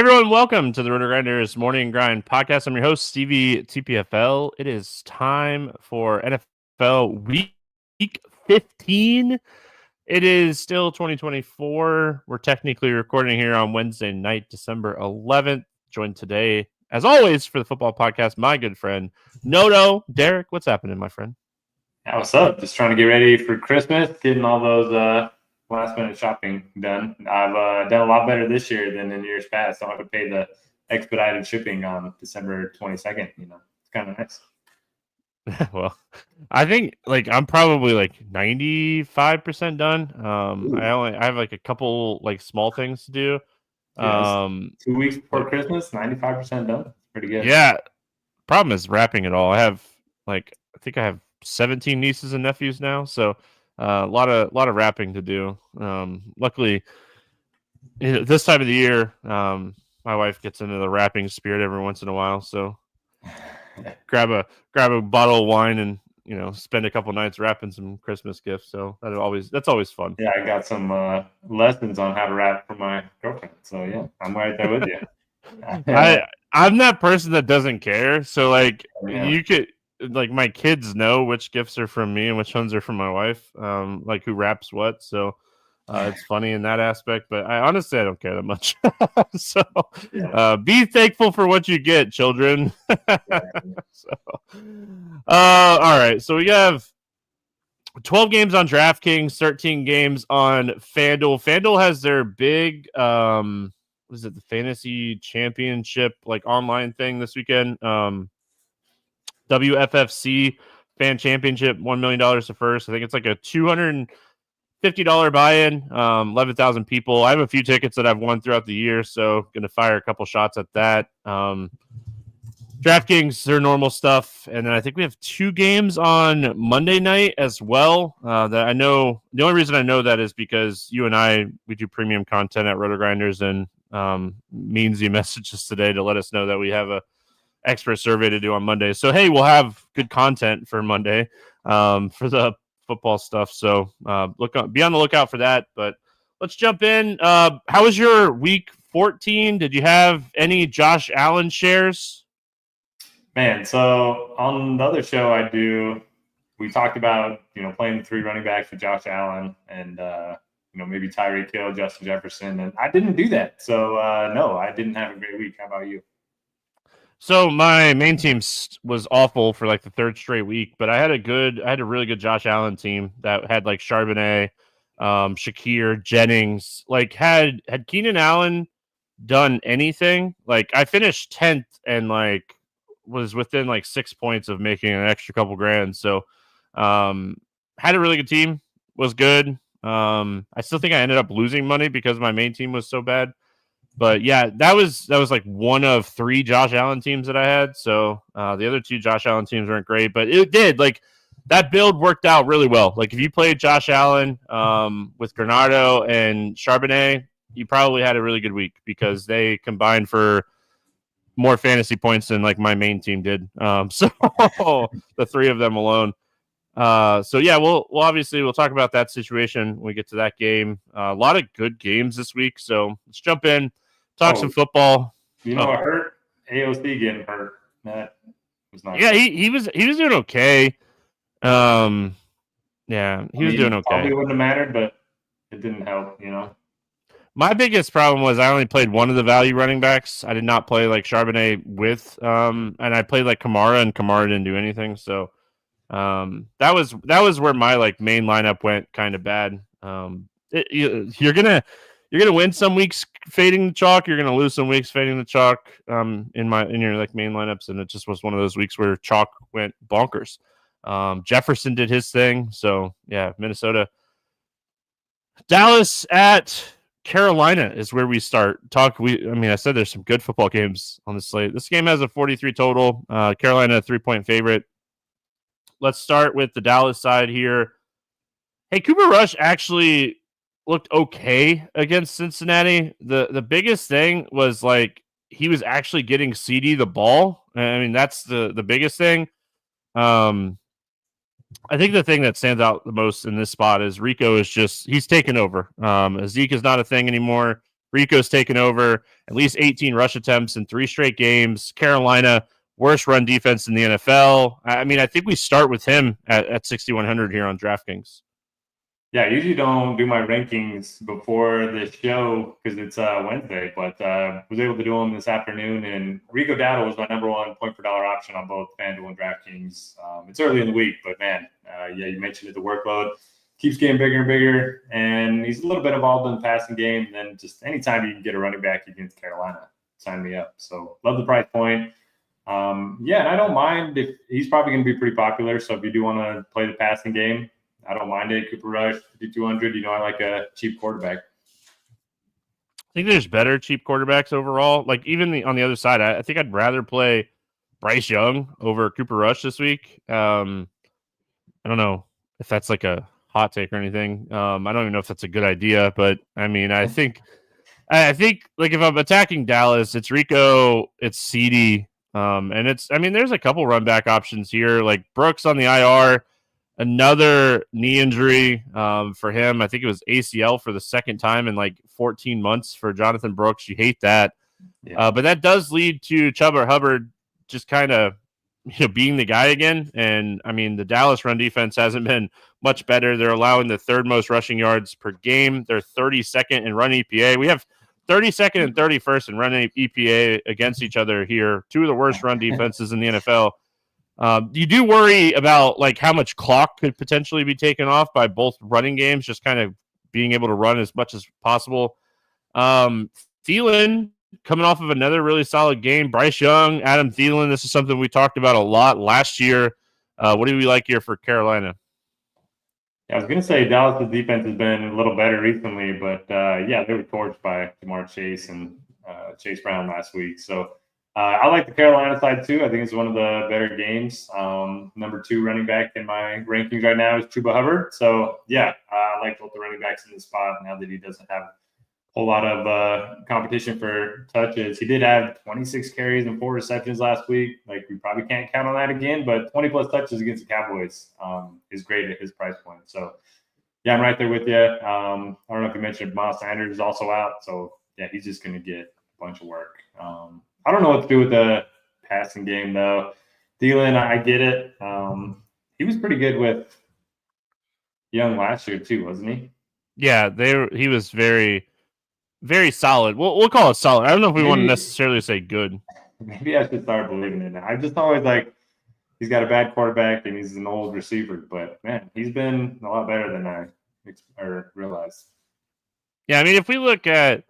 Everyone, welcome to the RotoGrinders Morning Grind Podcast. I'm your host, Stevietpfl. It is time for NFL Week 15. It is still 2024. We're technically recording here on Wednesday night, December 11th. Joined today, as always, for the football podcast, my good friend, Noto. Derek, what's happening, my friend? Yeah, what's up? Just trying to get ready for Christmas, getting all those last-minute shopping done. I've done a lot better this year than in years past. Don't have to pay the expedited shipping on December 22nd. It's kind of nice. Well, I think I'm probably 95% done. I have a couple small things to do. 2 weeks before Christmas, 95% done. Pretty good. Yeah. Problem is wrapping it all. I have I think I have 17 nieces and nephews now, so a lot of wrapping to do. Luckily, this time of the year, my wife gets into the wrapping spirit every once in a while, so grab a bottle of wine and spend a couple nights wrapping some Christmas gifts. So that's always fun. Yeah, I got some lessons on how to wrap for my girlfriend. So yeah, I'm right there with you. I'm that person that doesn't care. So you could my kids know which gifts are from me and which ones are from my wife. Who wraps what. So it's funny in that aspect, but I honestly don't care that much. So be thankful for what you get, children. All right. So we have 12 games on DraftKings, 13 games on FanDuel. FanDuel has their big what is it, the fantasy championship online thing this weekend. WFFC fan championship, $1 million to first. I think it's a $250 buy-in, 11,000 people. I have a few tickets that I've won throughout the year, so going to fire a couple shots at that. DraftKings, their normal stuff, and then I think we have 2 games on Monday night as well. That I know. The only reason I know that is because you and we do premium content at RotoGrinders, and Meansy messaged us today to let us know that we have a expert survey to do on Monday. So hey, we'll have good content for Monday for the football stuff. So be on the lookout for that. But let's jump in. How was your week 14? Did you have any Josh Allen shares? Man, so on the other show we talked about playing the 3 running backs with Josh Allen and maybe Tyreek Hill, Justin Jefferson, and I didn't do that. So no, I didn't have a great week. How about you? So my main team was awful for the 3rd straight week, but I had a really good Josh Allen team that had Charbonnet, Shakir, Jennings. Had Keenan Allen done anything, I finished 10th and was within 6 points of making an extra couple grand. So had a really good team, was good. I still think I ended up losing money because my main team was so bad. But yeah, that was one of 3 Josh Allen teams that I had. So the other 2 Josh Allen teams weren't great, but it did that build worked out really well. If you played Josh Allen with Granado and Charbonnet, you probably had a really good week because they combined for more fantasy points than my main team did. So the 3 of them alone. So yeah, we'll obviously we'll talk about that situation when we get to that game. A lot of good games this week, so let's jump in, talk some football. What hurt? AOC getting hurt. That was not. Yeah, he was doing okay. Yeah, he was doing okay. Probably wouldn't have mattered, but it didn't help. My biggest problem was I only played one of the value running backs. I did not play Charbonnet with, and I played Kamara, and Kamara didn't do anything. So. That was where my main lineup went kind of bad. You're gonna win some weeks fading the chalk. You're gonna lose some weeks fading the chalk. In your main lineups, and it just was one of those weeks where chalk went bonkers. Jefferson did his thing. So yeah, Minnesota, Dallas at Carolina is where we start. I said there's some good football games on the slate. This game has a 43 total. Carolina a 3-point favorite. Let's start with the Dallas side here. Hey, Cooper Rush actually looked okay against Cincinnati. The biggest thing was he was actually getting CD the ball. That's the biggest thing. I think the thing that stands out the most in this spot is Rico is he's taken over. Zeke is not a thing anymore. Rico's taken over at least 18 rush attempts in 3 straight games. Carolina, worst run defense in the NFL. I mean, I think we start with him at 6,100 here on DraftKings. Yeah, I usually don't do my rankings before the show because it's Wednesday, but was able to do them this afternoon. And Rico Dowdle was my number 1 point per dollar option on both FanDuel and DraftKings. It's early in the week, but man, yeah, you mentioned it, the workload keeps getting bigger and bigger, and he's a little bit involved in the passing game. And then just anytime you can get a running back against Carolina, sign me up. So love the price point. Yeah, and I don't mind if he's probably going to be pretty popular. So if you do want to play the passing game, I don't mind it. Cooper Rush, 5,200. You know, I like a cheap quarterback. I think there's better cheap quarterbacks overall. Like even on the other side, I think I'd rather play Bryce Young over Cooper Rush this week. I don't know if that's like a hot take or anything. I don't even know if that's a good idea, but I mean, I think like if I'm attacking Dallas, it's Rico, it's CD, and there's a couple run back options here, like Brooks on the IR. Another knee injury for him. I think it was ACL for the second time in like 14 months for Jonathan Brooks. You hate that. Yeah. But that does lead to Chuba Hubbard just kind of being the guy again. And, I mean, the Dallas run defense hasn't been much better. They're allowing the 3rd most rushing yards per game. They're 32nd in run EPA. We have 32nd and 31st in run EPA against each other here. 2 of the worst run defenses in the NFL. You do worry about like how much clock could potentially be taken off by both running games, just kind of being able to run as much as possible. Thielen coming off of another really solid game. Bryce Young, Adam Thielen. This is something we talked about a lot last year. What do we like here for Carolina? Yeah, I was going to say Dallas' defense has been a little better recently, but yeah, they were torched by Jamar Chase and Chase Brown last week. So I like the Carolina side too. I think it's one of the better games. Number 2 running back in my rankings right now is Chuba Hubbard. So yeah, I like both the running backs in the spot now that he doesn't have a whole lot of competition for touches. He did have 26 carries and 4 receptions last week. Like we probably can't count on that again, but 20 plus touches against the Cowboys is great at his price point. So yeah, I'm right there with you. I don't know if you mentioned Miles Sanders is also out. So yeah, he's just going to get a bunch of work. I don't know what to do with the passing game, though. Thielen, I get it. He was pretty good with Young last year, too, wasn't he? Yeah, he was very, very solid. We'll call it solid. I don't know if we want to necessarily say good. Maybe I should start believing in it. I just always like he's got a bad quarterback and he's an old receiver. But, man, he's been a lot better than I realized. Yeah, I mean, if we look at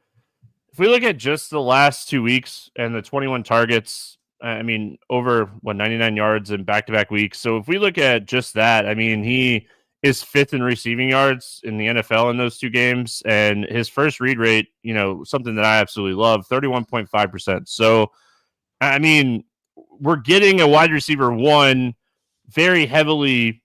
just the last 2 weeks and the 21 targets, I mean, over 99 yards in back-to-back weeks. So if we look at just that, I mean, he is 5th in receiving yards in the NFL in those 2 games. And his first read rate, something that I absolutely love, 31.5%. So, I mean, we're getting a wide receiver 1 very heavily,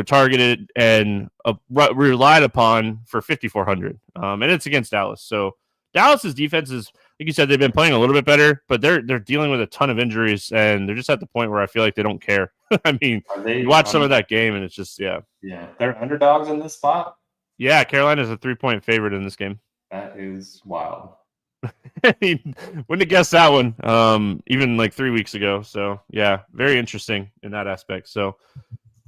targeted and relied upon for 5,400. And it's against Dallas. So, Dallas's defense is, like you said, they've been playing a little bit better, but they're dealing with a ton of injuries, and they're just at the point where I feel like they don't care. I mean, you watch some of that game, and it's just, yeah. Yeah, they're underdogs in this spot? Yeah, Carolina's a 3-point favorite in this game. That is wild. I mean, wouldn't have guessed that one even like 3 weeks ago. So, yeah, very interesting in that aspect. So,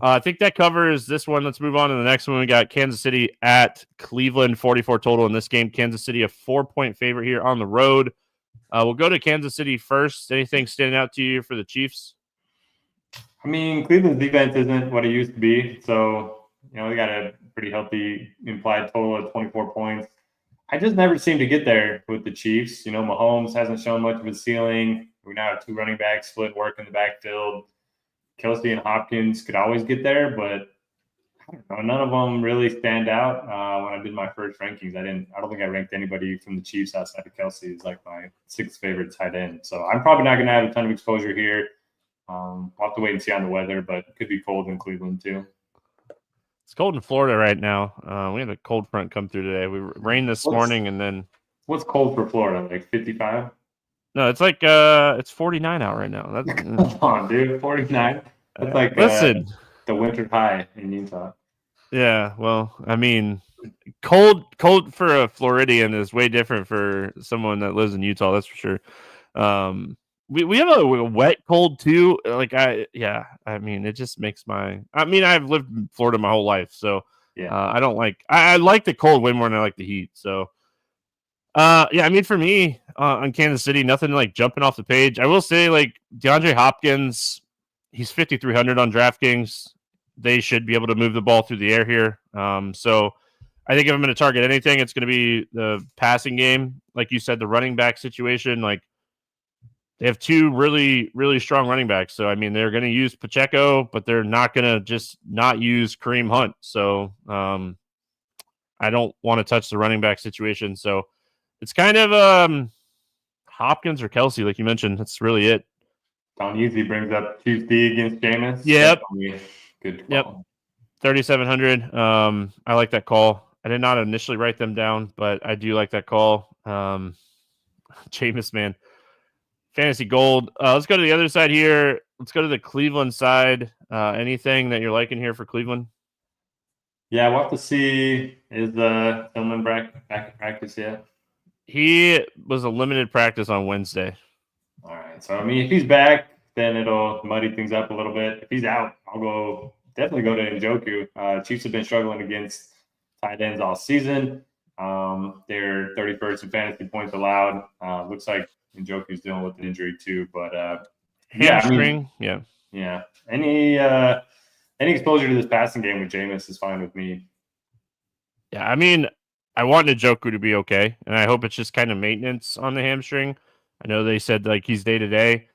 I think that covers this one. Let's move on to the next one. We got Kansas City at Cleveland, 44 total in this game. Kansas City, a 4-point favorite here on the road. We'll go to Kansas City first. Anything standing out to you for the Chiefs? I mean, Cleveland's defense isn't what it used to be. So, they got a pretty healthy implied total of 24 points. I just never seem to get there with the Chiefs. Mahomes hasn't shown much of a ceiling. We now have 2 running backs split work in the backfield. Kelsey and Hopkins could always get there, but I don't know. None of them really stand out. When I did my first rankings, I don't think I ranked anybody from the Chiefs outside of Kelsey as like my 6th favorite tight end. So I'm probably not going to have a ton of exposure here. I'll have to wait and see on the weather, but it could be cold in Cleveland too. It's cold in Florida right now. We had a cold front come through today. We rained this morning, and then what's cold for Florida? Like 55? No, it's like it's 49 out right now. Come on, dude, 49. That's like listen, the winter high in Utah. Yeah, well, I mean, cold for a Floridian is way different for someone that lives in Utah. That's for sure. We have a wet cold too. I mean, it just makes I've lived in Florida my whole life, so Yeah. I like the cold way more than I like the heat. So, I mean, for me on Kansas City, nothing like jumping off the page. I will say, like DeAndre Hopkins, he's 5,300 on DraftKings. They should be able to move the ball through the air here. So I think if I'm going to target anything, it's going to be the passing game. Like you said, the running back situation, like they have two really, really strong running backs. So, I mean, they're going to use Pacheco, but they're not going to just not use Kareem Hunt. So I don't want to touch the running back situation. So it's kind of Hopkins or Kelsey, like you mentioned. That's really it. Don usually brings up Tuesday against Jameis. Yep. Good call. Yep. 3,700. I like that call. I did not initially write them down, but I do like that call. Jameis, man. Fantasy gold. Let's go to the other side here. Let's go to the Cleveland side. Anything that you're liking here for Cleveland? Yeah, we'll have to see. Is Tillman back in practice yet? He was a limited practice on Wednesday. All right. So, I mean, if he's back, then it'll muddy things up a little bit. If he's out, I'll definitely go to Njoku. Chiefs have been struggling against tight ends all season. They're 31st in fantasy points allowed. Looks like Njoku's dealing with an injury too, but hamstring. Yeah. Any exposure to this passing game with Jameis is fine with me. Yeah, I mean, I want Njoku to be okay, and I hope it's just kind of maintenance on the hamstring. I know they said like he's day to day.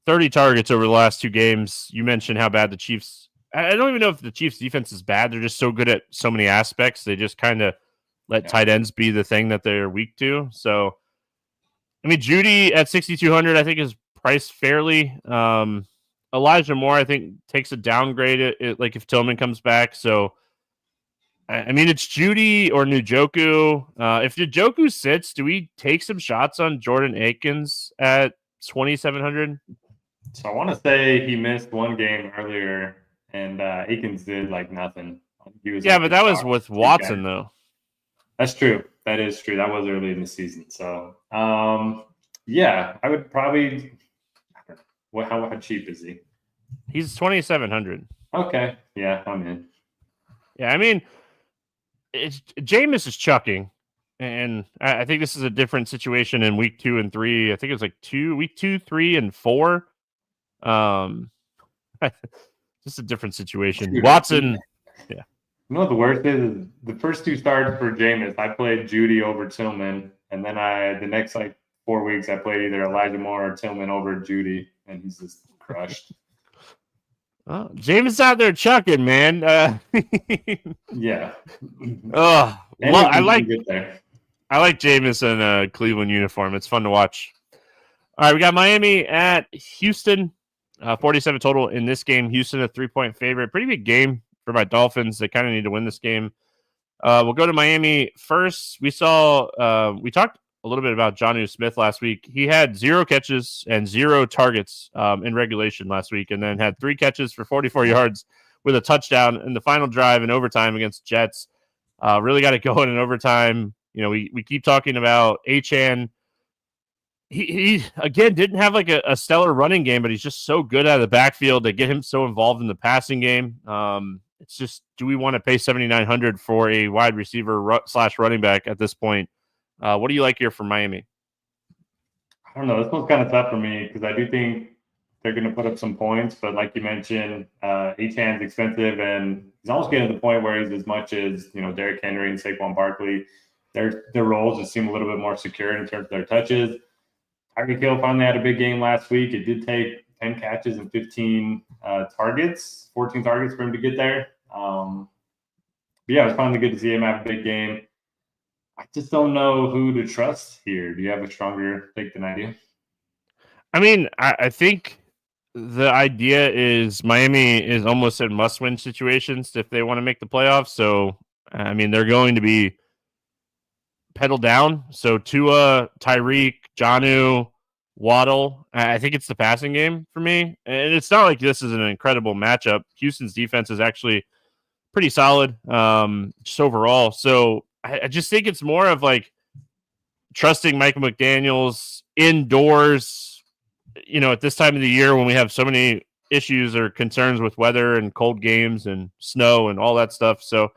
30 targets over the last two games. You mentioned how bad the Chiefs. I don't even know if the Chiefs defense is bad. They're just so good at so many aspects. They just kind of let tight ends be the thing that they're weak to. So, I mean, Judy at 6,200, I think is priced fairly. Elijah Moore, I think, takes a downgrade like if Tillman comes back. So, I mean, it's Judy or Njoku. If Njoku sits, do we take some shots on Jordan Akins at 2,700? So I want to say he missed one game earlier, and Akins did like nothing. But that was with Watson, though. That's true. That is true. That was early in the season. So, I would probably. How cheap is he? He's 2,700. Okay. Yeah, I'm in. Yeah, I mean, Jameis is chucking, and I think this is a different situation in week 2 and 3. I think it was like week 2, 3, and 4. Just a different situation. Dude, Watson, yeah. You know what the worst is the first two starts for Jameis, I played Judy over Tillman, and then the next 4 weeks I played either Elijah Moore or Tillman over Judy, and he's just crushed. Oh, Jameis out there chucking, man. Yeah. Oh, I like Jameis in a Cleveland uniform. It's fun to watch. All right, we got Miami at Houston. 47 total in this game. Houston a 3-point favorite. Pretty big game for my Dolphins. They kind of need to win this game. We'll go to Miami first. We talked a little bit about Jonnu Smith last week. He had 0 catches and 0 targets in regulation last week, and then had 3 catches for 44 yards with a touchdown in the final drive in overtime against Jets. Really got it going in overtime. You know, we keep talking about Achane. He again didn't have like a stellar running game, but he's just so good out of the backfield to get him so involved in the passing game. It's just, do we want to pay $7,900 for a wide receiver / running back at this point? What do you like here from Miami? I don't know. This one's kind of tough for me because I do think they're going to put up some points, but like you mentioned, Achane's expensive, and he's almost getting to the point where he's as much as Derrick Henry and Saquon Barkley. Their roles just seem a little bit more secure in terms of their touches. Tyreek Hill finally had a big game last week. It did take 10 catches and 14 targets for him to get there. But yeah, it was finally good to see him have a big game. I just don't know who to trust here. Do you have a stronger take than I do? I mean, I think the idea is Miami is almost in must-win situations if they want to make the playoffs. So, I mean, they're going to be pedal down. So Tua, Tyreek, Jonnu, Waddle. I think it's the passing game for me. And it's not like this is an incredible matchup. Houston's defense is actually pretty solid, just overall. So I just think it's more of like trusting Michael McDaniels indoors, at this time of the year when we have so many issues or concerns with weather and cold games and snow and all that stuff. So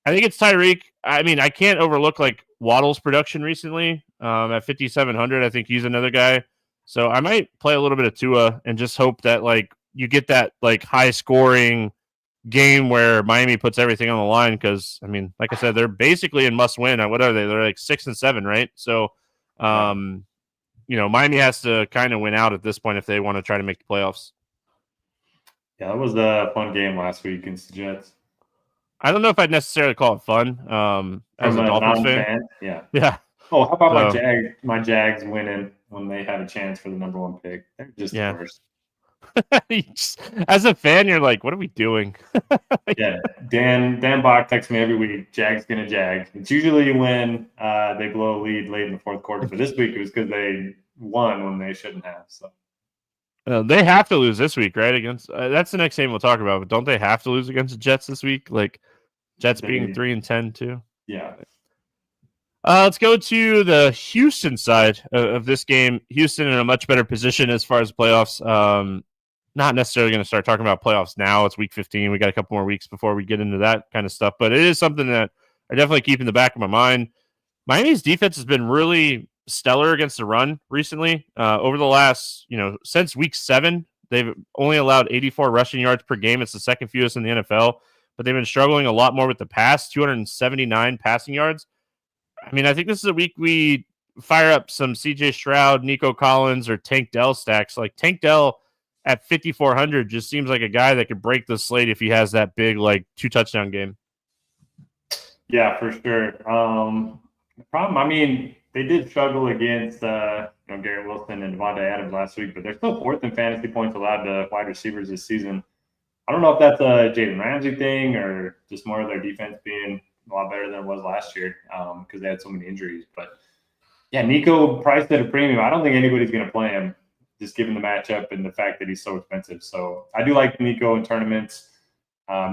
I think it's Tyreek. I mean, I can't overlook like Waddle's production recently at 5,700. I think he's another guy. So I might play a little bit of Tua and just hope that like you get that like high scoring game where Miami puts everything on the line. Because I mean, like I said, they're basically in must win. What are they? They're like 6-7, right? So, Miami has to kind of win out at this point if they want to try to make the playoffs. Yeah, that was a fun game last week against the Jets. I don't know if I'd necessarily call it fun. As a Dolphins fan. Yeah. Oh, how about my Jags winning when they have a chance for the number 1 pick? They're just the worst. As a fan, you're like, what are we doing? Yeah, Dan Bach texts me every week, Jags gonna jag. It's usually when they blow a lead late in the fourth quarter, but this week it was because they won when they shouldn't have. So they have to lose this week, right? Against that's the next game we'll talk about. But don't they have to lose against the Jets this week? Like Jets being 3-10 too. Yeah. Let's go to the Houston side of this game. Houston in a much better position as far as playoffs. Not necessarily going to start talking about playoffs now. It's week 15. We got a couple more weeks before we get into that kind of stuff. But it is something that I definitely keep in the back of my mind. Miami's defense has been really stellar against the run recently. Over the last, since week 7, they've only allowed 84 rushing yards per game. It's the second fewest in the NFL. But they've been struggling a lot more with the pass, 279 passing yards. I mean, I think this is a week we fire up some CJ Stroud, Nico Collins, or Tank Dell stacks. Like Tank Dell at 5,400 just seems like a guy that could break the slate if he has that big, like 2-touchdown game. Yeah, for sure. The problem, I mean, they did struggle against Garrett Wilson and Devontae Adams last week, but they're still 4th in fantasy points allowed to wide receivers this season. I don't know if that's a Jalen Ramsey thing or just more of their defense being a lot better than it was last year because they had so many injuries. But yeah, Nico priced at a premium. I don't think anybody's going to play him, just given the matchup and the fact that he's so expensive. So I do like Nico in tournaments.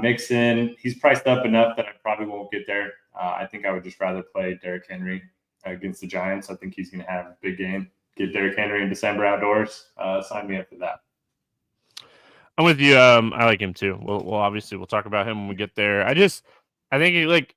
Mixon, he's priced up enough that I probably won't get there. I think I would just rather play Derrick Henry against the Giants. I think he's going to have a big game. Get Derrick Henry in December outdoors. Sign me up for that. I'm with you. I like him too. We'll obviously we'll talk about him when we get there. I think like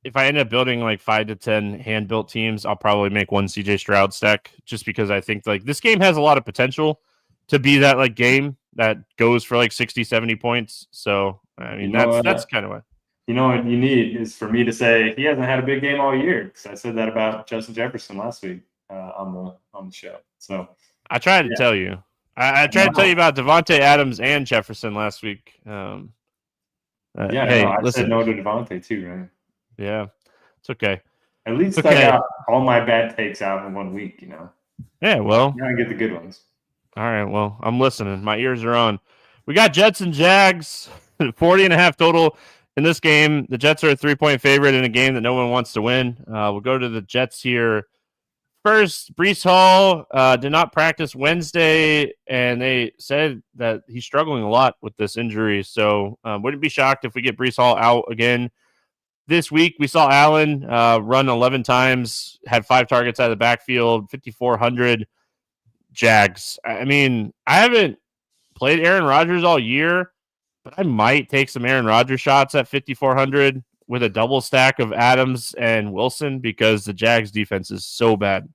if I end up building like 5 to 10 hand built teams, I'll probably make one CJ Stroud stack just because I think like this game has a lot of potential to be that like game that goes for like 60, 70 points. So I mean that's kind of what. You know what you need is for me to say he hasn't had a big game all year because I said that about Justin Jefferson last week on the show. So I tried to tell you. I tried to tell you about Devontae Adams and Jefferson last week. I listen. said no to Devontae too, right? Yeah, it's okay. At least I got all my bad takes out in 1 week, Yeah, well. Now I get the good ones. All right, well, I'm listening. My ears are on. We got Jets and Jags, 40.5 total in this game. The Jets are a 3-point favorite in a game that no one wants to win. We'll go to the Jets here. First, Breece Hall did not practice Wednesday, and they said that he's struggling a lot with this injury. So wouldn't be shocked if we get Breece Hall out again. This week, we saw Allen run 11 times, had 5 targets out of the backfield, 5,400 Jags. I mean, I haven't played Aaron Rodgers all year, but I might take some Aaron Rodgers shots at 5,400 with a double stack of Adams and Wilson because the Jags defense is so bad.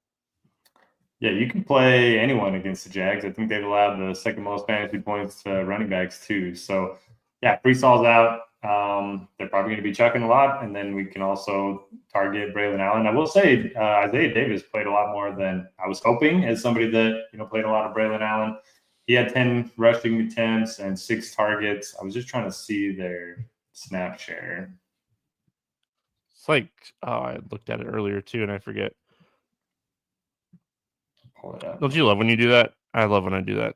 Yeah, you can play anyone against the Jags. I think they've allowed the second most fantasy points to running backs too. So, yeah, Breece Hall's out. They're probably going to be chucking a lot, and then we can also target Braylon Allen. I will say Isaiah Davis played a lot more than I was hoping as somebody that played a lot of Braylon Allen. He had 10 rushing attempts and 6 targets. I was just trying to see their snap share. It's like, I looked at it earlier too, and I forget. Pull it up. Don't you love when you do that? I love when I do that.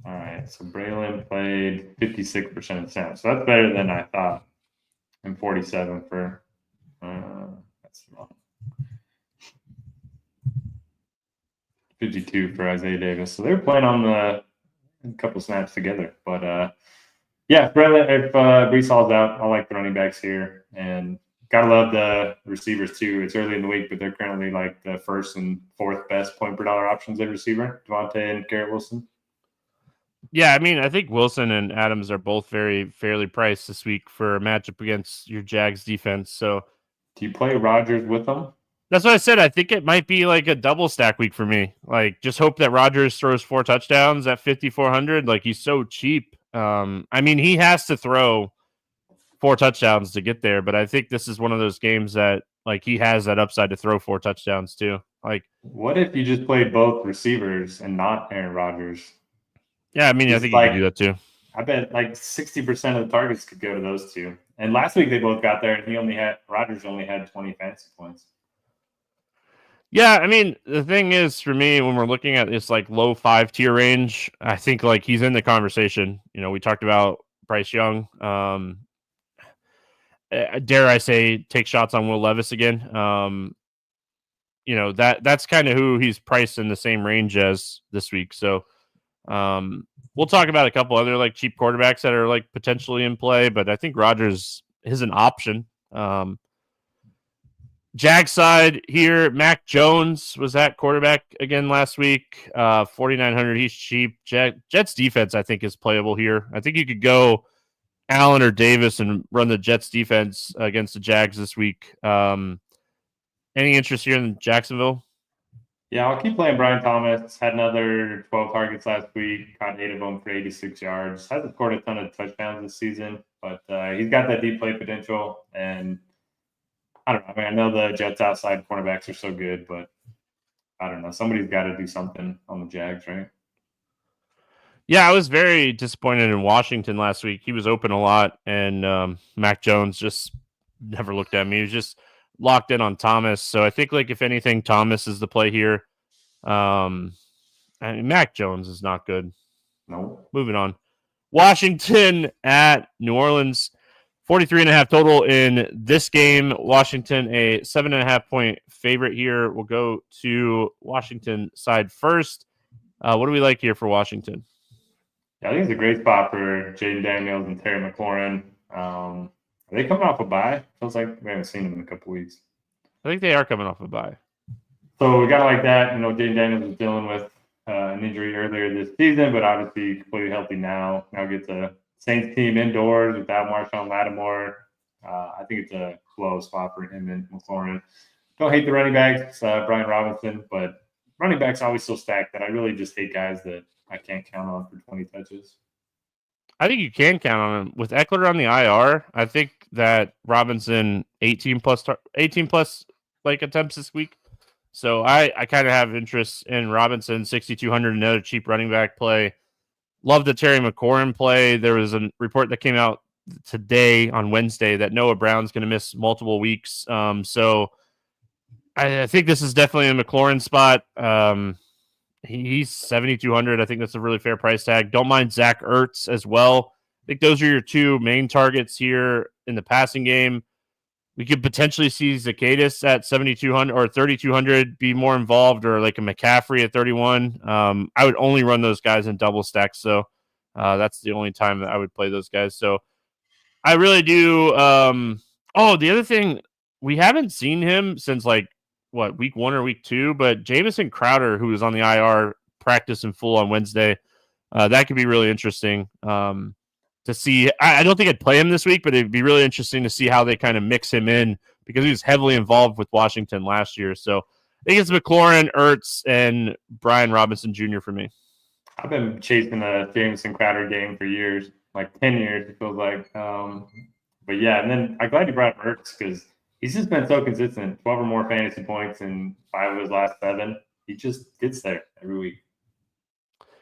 All right, so Braylon played 56% of the snaps. So that's better than I thought. And 47 for that's wrong. 52 for Isaiah Davis. So they're playing on a couple snaps together. But Yeah, if Brees Hall's out, I like the running backs here, and gotta love the receivers too. It's early in the week, but they're currently like the first and fourth best point per dollar options at receiver, Devontae and Garrett Wilson. Yeah, I mean, I think Wilson and Adams are both very fairly priced this week for a matchup against your Jags defense. So do you play Rodgers with them? That's what I said. I think it might be like a double stack week for me. Like, just hope that Rodgers throws 4 touchdowns at 5,400. Like, he's so cheap. I mean, he has to throw 4 touchdowns to get there, but I think this is one of those games that like he has that upside to throw 4 touchdowns too. Like, what if you just played both receivers and not Aaron Rodgers? Yeah, I mean, I think you can do that too. I bet like 60% of the targets could go to those two. And last week they both got there, and Rodgers only had 20 fantasy points. Yeah, I mean, the thing is for me, when we're looking at this like low 5 tier range, I think like he's in the conversation. You know, we talked about Bryce Young. Dare I say, take shots on Will Levis again. You know, that's kind of who he's priced in the same range as this week. So we'll talk about a couple other like cheap quarterbacks that are like potentially in play, but I think Rodgers is an option. Jag side here, Mac Jones was at quarterback again last week. 4,900. He's cheap. Jets defense, I think, is playable here. I think you could go Allen or Davis and run the Jets defense against the Jags this week. Any interest here in Jacksonville? Yeah, I'll keep playing Brian Thomas. Had another 12 targets last week. Caught 8 of them for 86 yards. Hasn't scored a ton of touchdowns this season, but he's got that deep play potential. And I don't know. I mean, I know the Jets outside cornerbacks are so good, but I don't know. Somebody's got to do something on the Jags, right? Yeah, I was very disappointed in Washington last week. He was open a lot, and Mac Jones just never looked at me. He was just locked in on Thomas. So I think, like, if anything, Thomas is the play here. I mean, Mac Jones is not good. No. Moving on. Washington at New Orleans. 43.5 total in this game. Washington, a 7.5 point favorite here. We'll go to Washington side first. What do we like here for Washington? Yeah, I think it's a great spot for Jaden Daniels and Terry McLaurin. Are they coming off a bye? Feels like we haven't seen them in a couple weeks. I think they are coming off a bye. So we got like that. You know, Jaden Daniels was dealing with an injury earlier this season, but obviously completely healthy now. Now gets a Saints team indoors without Marshawn Lattimore. I think it's a low spot for him and McLaurin. Don't hate the running backs, Brian Robinson, but running backs always so stacked that I really just hate guys that I can't count on for 20 touches. I think you can count on him. With Eckler on the IR, I think that Robinson 18 plus like attempts this week. So I kind of have interest in Robinson, 6,200, another cheap running back play. Love the Terry McLaurin play. There was a report that came out today on Wednesday that Noah Brown's going to miss multiple weeks. So I think this is definitely a McLaurin spot. He's 7,200. I think that's a really fair price tag. Don't mind Zach Ertz as well. I think those are your two main targets here in the passing game. We could potentially see Zacchaeus at 7,200 or 3,200 be more involved, or like a McCaffrey at 31. I would only run those guys in double stacks, so that's the only time that I would play those guys. So I really do. The other thing, we haven't seen him since like week 1 or week 2, but Jamison Crowder, who was on the IR, practiced in full on Wednesday. That could be really interesting. To see. I don't think I'd play him this week, but it'd be really interesting to see how they kind of mix him in, because he was heavily involved with Washington last year. So I think it's McLaurin, Ertz, and Brian Robinson Jr. for me. I've been chasing a Jamison Crowder game for years, like 10 years, it feels like. But yeah, and then I'm glad you brought up Ertz, because he's just been so consistent. 12 or more fantasy points in 5 of his last 7. He just gets there every week.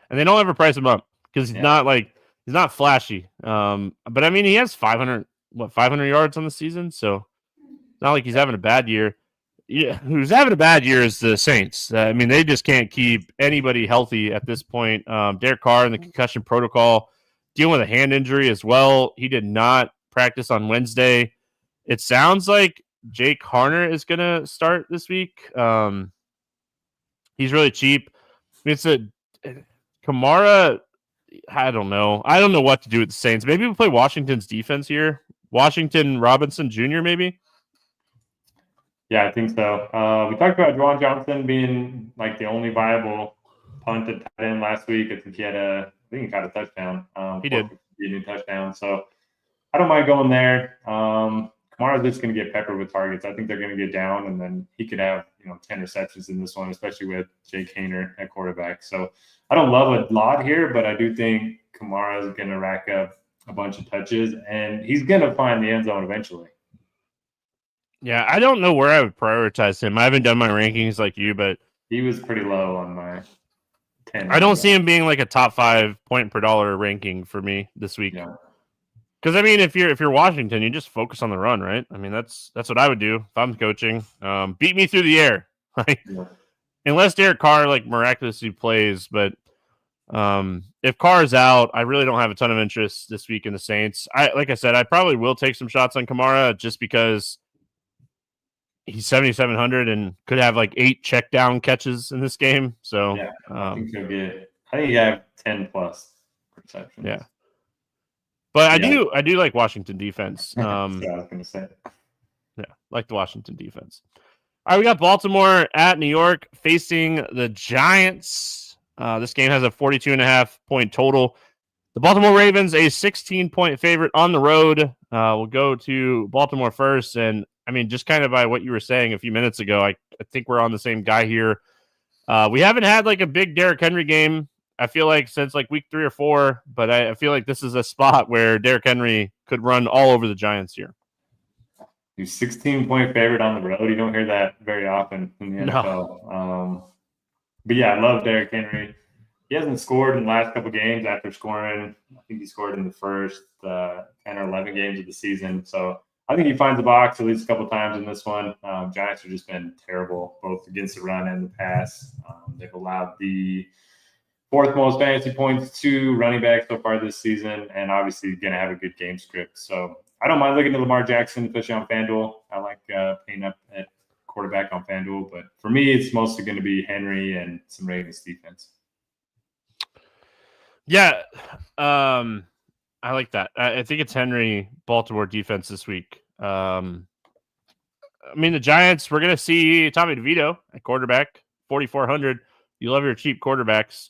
And they don't ever price him up, because he's not flashy. But I mean, he has 500 yards on the season, so it's not like he's having a bad year. Yeah, who's having a bad year is the Saints. I mean, they just can't keep anybody healthy at this point. Derek Carr in the concussion protocol, dealing with a hand injury as well. He did not practice on Wednesday. It sounds like Jake Harner is going to start this week. He's really cheap. It's a Kamara. I don't know. I don't know what to do with the Saints. Maybe we play Washington's defense here. Washington Robinson Jr. maybe. Yeah, I think so. We talked about Juwan Johnson being like the only viable punt at tight end last week. I think he got a touchdown. He did. A new touchdown. So I don't mind going there. Kamara's just going to get peppered with targets. I think they're going to get down, and then he could have 10 receptions in this one, especially with Jake Haener at quarterback. So I don't love a lot here, but I do think Kamara is going to rack up a bunch of touches, and he's going to find the end zone eventually. Yeah, I don't know where I would prioritize him. I haven't done my rankings like you, but he was pretty low on my 10. I don't see him being like a top 5 point per dollar ranking for me this week. Yeah. Because I mean, if you're Washington, you just focus on the run, right? I mean, that's what I would do if I'm coaching. Beat me through the air, right? Yeah. Unless Derek Carr like miraculously plays, but if Carr is out, I really don't have a ton of interest this week in the Saints. Like I said, I probably will take some shots on Kamara just because he's 7,700 and could have like 8 check down catches in this game. So yeah, I think you have 10 plus receptions. Yeah. But I do like Washington defense. Yeah, I was going to say. Yeah, like the Washington defense. All right, we got Baltimore at New York facing the Giants. This game has a 42.5 point total. The Baltimore Ravens, a 16-point favorite on the road. We'll go to Baltimore first. And, I mean, just kind of by what you were saying a few minutes ago, I think we're on the same guy here. We haven't had, like, a big Derrick Henry game, I feel like, since, like, week 3 or 4. But I feel like this is a spot where Derrick Henry could run all over the Giants here. He's 16-point favorite on the road. You don't hear that very often in the NFL. No. But, yeah, I love Derrick Henry. He hasn't scored in the last couple games after scoring. I think he scored in the first 10 or 11 games of the season. So I think he finds the box at least a couple times in this one. Giants have just been terrible, both against the run and the pass. They've allowed the 4th most fantasy points to running back so far this season, and obviously going to have a good game script. So I don't mind looking at Lamar Jackson, especially on FanDuel. I like paying up at quarterback on FanDuel. But for me, it's mostly going to be Henry and some Ravens defense. Yeah, I like that. I think it's Henry, Baltimore defense this week. I mean, the Giants, we're going to see Tommy DeVito at quarterback, 4,400. You love your cheap quarterbacks.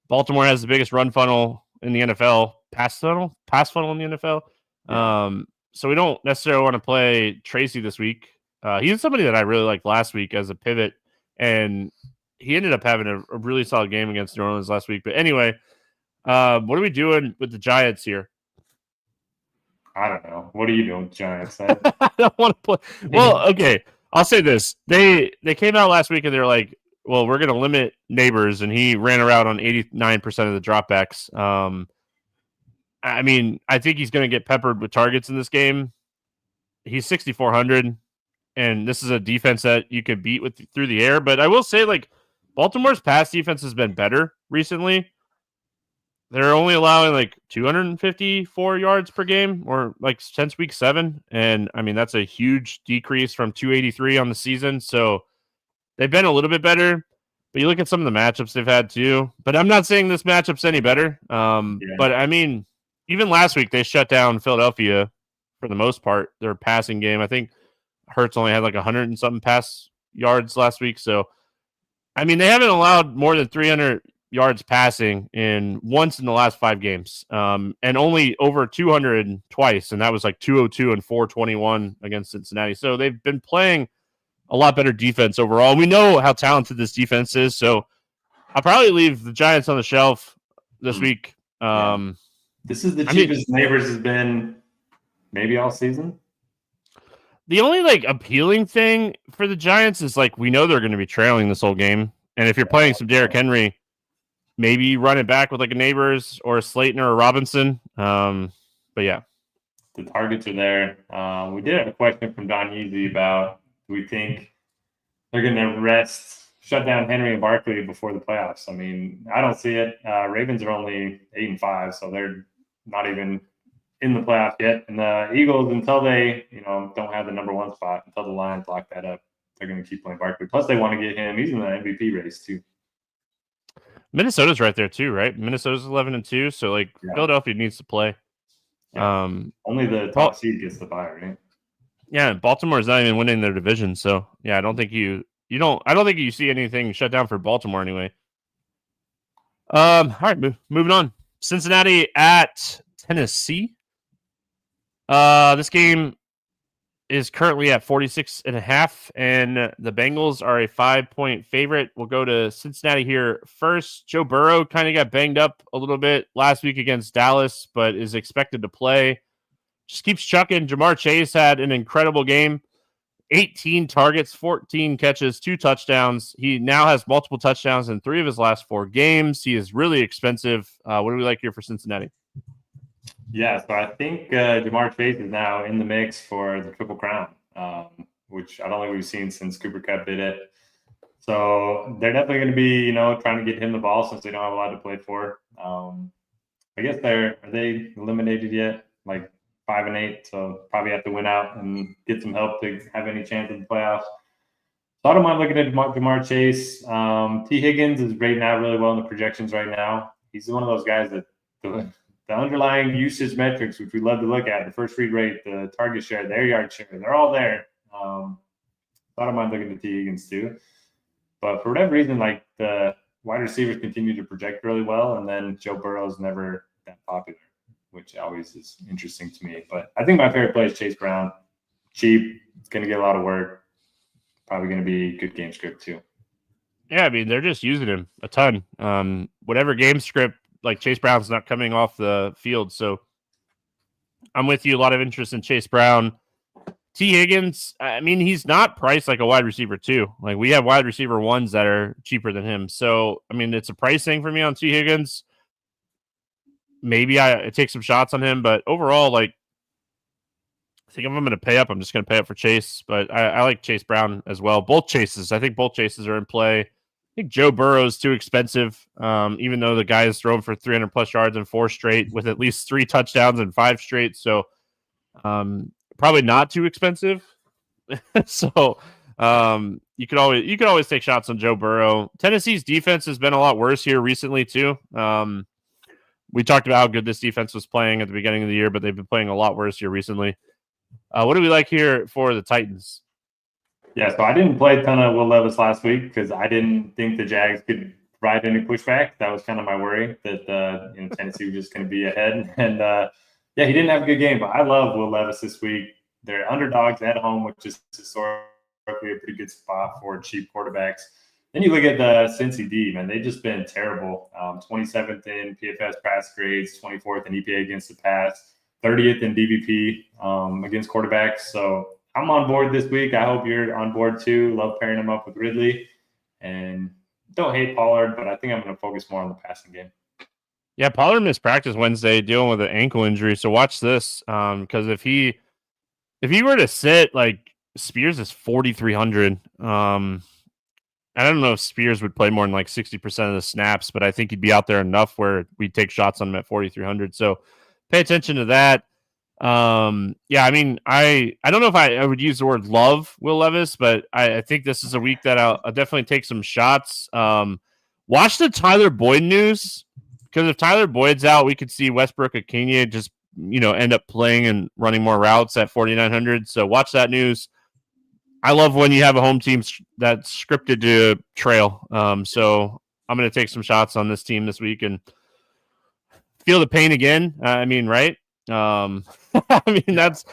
Baltimore has the biggest run funnel in the NFL, pass funnel in the NFL. Yeah. So we don't necessarily want to play Tracy this week. He's somebody that I really liked last week as a pivot, and he ended up having a really solid game against New Orleans last week. But anyway, what are we doing with the Giants here? I don't know. What are you doing with the Giants? I don't want to play. Well, okay. I'll say this. They came out last week and they were like, well, we're going to limit Neighbors, and he ran around on 89% of the dropbacks. I mean, I think he's going to get peppered with targets in this game. He's 6,400, and this is a defense that you can beat through the air. But I will say, like, Baltimore's pass defense has been better recently. They're only allowing like 254 yards per game, or like since week 7. And I mean, that's a huge decrease from 283 on the season. So they've been a little bit better, but you look at some of the matchups they've had too. But I'm not saying this matchup's any better. But I mean, even last week they shut down Philadelphia for the most part, their passing game. I think Hurts only had like 100 and something pass yards last week. So, I mean, they haven't allowed more than 300 yards passing once in the last 5 games, and only over 200 twice, and that was like 202 and 421 against Cincinnati. So they've been playing a lot better defense overall. We know how talented this defense is, so I'll probably leave the Giants on the shelf this week. This is the cheapest Neighbors has been maybe all season. The only like appealing thing for the Giants is like we know they're going to be trailing this whole game, and if you're playing some Derrick Henry, maybe run it back with like a Neighbors or a Slayton or a Robinson. But yeah. The targets are there. We did have a question from Don Yeezy about, do we think they're going to shut down Henry and Barkley before the playoffs? I mean, I don't see it. Ravens are only 8-5, so they're not even in the playoffs yet. And the Eagles, until they, don't have the number 1 spot, until the Lions lock that up, they're going to keep playing Barkley. Plus, they want to get him. He's in the MVP race too. Minnesota's right there too, right? Minnesota's 11-2, so like Philadelphia needs to play. Yeah. Only the top seed gets the bye, right? Yeah, Baltimore's not even winning their division, so yeah, I don't think you see anything shut down for Baltimore anyway. All right, moving on. Cincinnati at Tennessee. This game is currently at 46.5, and the Bengals are a 5-point favorite. We'll go to Cincinnati here first. Joe Burrow kind of got banged up a little bit last week against Dallas, but is expected to play. Just keeps chucking. Jamar Chase had an incredible game. 18 targets, 14 catches, 2 touchdowns. He now has multiple touchdowns in 3 of his last 4 games. He is really expensive. What do we like here for Cincinnati? Yeah, so I think Jamar Chase is now in the mix for the Triple Crown, which I don't think we've seen since Cooper Kupp did it. So they're definitely going to be, trying to get him the ball since they don't have a lot to play for. I guess are they eliminated yet? Like 5-8, so probably have to win out and get some help to have any chance of the playoffs. So I don't mind looking at Jamar Chase. T. Higgins is rating out really well in the projections right now. He's one of those guys that the underlying usage metrics, which we love to look at, the first read rate, the target share, their yard share, they're all there. I don't mind looking at T. Higgins too. But for whatever reason, like the wide receivers continue to project really well, and then Joe Burrow's never that popular, which always is interesting to me. But I think my favorite play is Chase Brown. Cheap, it's going to get a lot of work. Probably going to be good game script too. Yeah, I mean, they're just using him a ton. Whatever game script, like Chase Brown's not coming off the field. So I'm with you. A lot of interest in Chase Brown. T. Higgins, I mean, he's not priced like a wide receiver too. Like we have wide receiver ones that are cheaper than him. So, I mean, it's a price thing for me on T. Higgins. Maybe I take some shots on him, but overall, like, I think if I'm going to pay up, I'm just going to pay up for Chase. But I like Chase Brown as well. I think both Chases are in play. I think Joe Burrow's too expensive, even though the guy has thrown for 300 plus yards in 4 straight with at least 3 touchdowns in 5 straight. So probably not too expensive. So you could always take shots on Joe Burrow. Tennessee's defense has been a lot worse here recently too. We talked about how good this defense was playing at the beginning of the year, but they've been playing a lot worse here recently. What do we like here for the Titans? Yeah, so I didn't play a ton of Will Levis last week because I didn't think the Jags could provide any pushback. That was kind of my worry that Tennessee was just going to be ahead. And he didn't have a good game, but I love Will Levis this week. They're underdogs at home, which is historically a pretty good spot for cheap quarterbacks. Then you look at the Cincy D, man, they've just been terrible. 27th in PFS pass grades, 24th in EPA against the pass, 30th in DVP against quarterbacks. So I'm on board this week. I hope you're on board too. Love pairing him up with Ridley. And don't hate Pollard, but I think I'm going to focus more on the passing game. Yeah, Pollard missed practice Wednesday dealing with an ankle injury. So watch this because if he were to sit, like Spears is 4,300. I don't know if Spears would play more than like 60% of the snaps, but I think he'd be out there enough where we'd take shots on him at 4,300. So pay attention to that. I mean, I don't know if I would use the word love Will Levis, but I think this is a week that I'll definitely take some shots. Watch the Tyler Boyd news, because if Tyler Boyd's out, we could see Westbrook Akiniyi just, end up playing and running more routes at 4,900. So watch that news. I love when you have a home team that's scripted to trail. So I'm going to take some shots on this team this week and feel the pain again. I mean, right? I mean, that's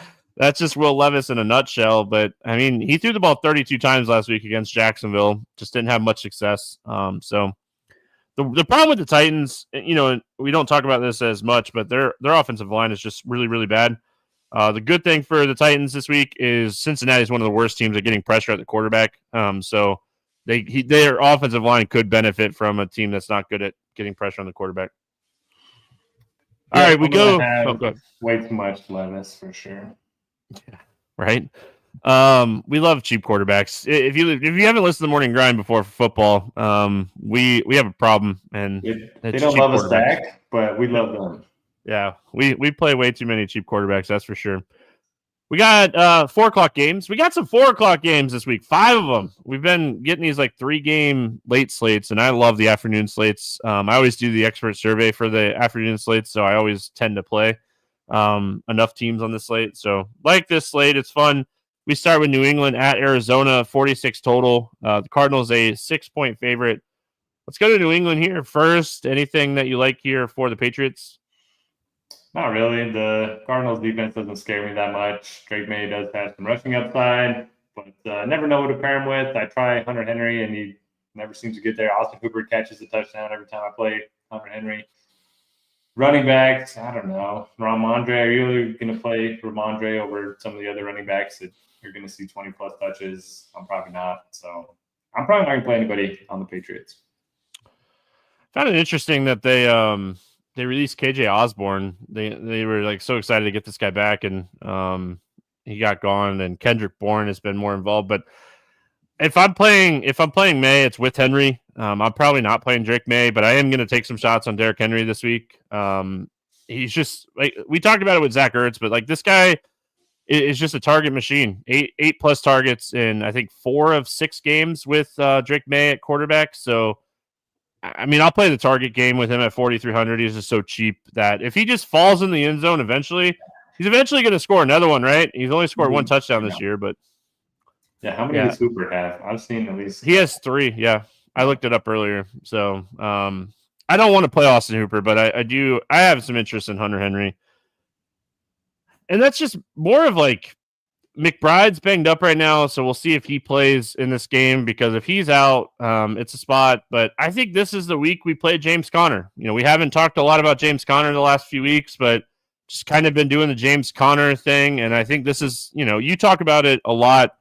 just Will Levis in a nutshell. But I mean, he threw the ball 32 times last week against Jacksonville. Just didn't have much success. So the problem with the Titans, we don't talk about this as much, but their offensive line is just really, really bad. The good thing for the Titans this week is Cincinnati is one of the worst teams at getting pressure at the quarterback. So their offensive line could benefit from a team that's not good at getting pressure on the quarterback. All right, we go. Way too much Levis for sure. Yeah, right. We love cheap quarterbacks. If you haven't listened to the Morning Grind before for football, we have a problem, and they don't love us back, but we love them. Yeah, we play way too many cheap quarterbacks, that's for sure. We got 4:00 games. We got some 4:00 games this week. 5 of them. We've been getting these like 3-game late slates, and I love the afternoon slates. I always do the expert survey for the afternoon slates, so I always tend to play enough teams on the slate. So like this slate, it's fun. We start with New England at Arizona, 46 total. The Cardinals a 6-point favorite. Let's go to New England here first. Anything that you like here for the Patriots? Not really. The Cardinals defense doesn't scare me that much. Drake May does have some rushing upside, but never know what to pair him with. I try Hunter Henry, and he never seems to get there. Austin Hooper catches a touchdown every time I play Hunter Henry. Running backs, I don't know. Ramondre, are you really going to play Ramondre over some of the other running backs that you're going to see 20-plus touches? I'm probably not. So I'm probably not going to play anybody on the Patriots. Found it interesting that they released KJ Osborne. They were like so excited to get this guy back, and he got gone. And Kendrick Bourne has been more involved. But if I'm playing May, it's with Henry. I'm probably not playing Drake May, but I am going to take some shots on Derrick Henry this week. He's just like we talked about it with Zach Ertz, but like this guy is just a target machine. 8 plus targets in I think 4 of 6 games with Drake May at quarterback. So. I mean, I'll play the target game with him at 4,300. He's just so cheap that if he just falls in the end zone eventually, he's eventually going to score another one, right? He's only scored 1 touchdown this year, but yeah, how many does Hooper have? I've seen at least. He has 3. Yeah, I looked it up earlier. So I don't want to play Austin Hooper, but I do. I have some interest in Hunter Henry, and that's just more of like. McBride's banged up right now, so we'll see if he plays in this game, because if he's out, it's a spot. But I think this is the week we play James Conner. You know, we haven't talked a lot about James Conner the last few weeks, but just kind of been doing the James Conner thing. And I think this is, you know, you talk about it a lot.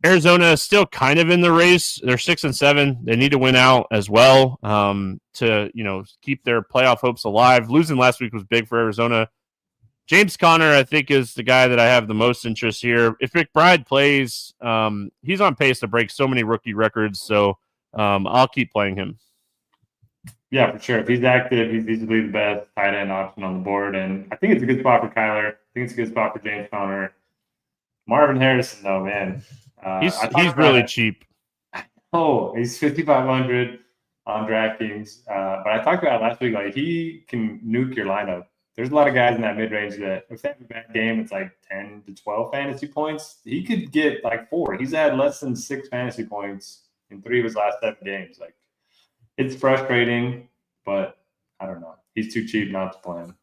Arizona is still kind of in the race. They're 6-7. They need to win out as well to, you know, keep their playoff hopes alive. Losing last week was big for Arizona. James Conner, I think, is the guy that I have the most interest here. If McBride plays, he's on pace to break so many rookie records, so I'll keep playing him. Yeah, for sure. If he's active, he's easily the best tight end option on the board, and I think it's a good spot for Kyler. I think it's a good spot for James Conner. Marvin Harrison, though, man. He's really cheap. Oh, he's 5,500 on DraftKings. But I talked about it last week. Like, he can nuke your lineup. There's a lot of guys in that mid-range that if they have a bad game, it's like 10 to 12 fantasy points. He could get like 4. He's had less than 6 fantasy points in 3 of his last 7 games. Like, it's frustrating, but I don't know. He's too cheap not to play him.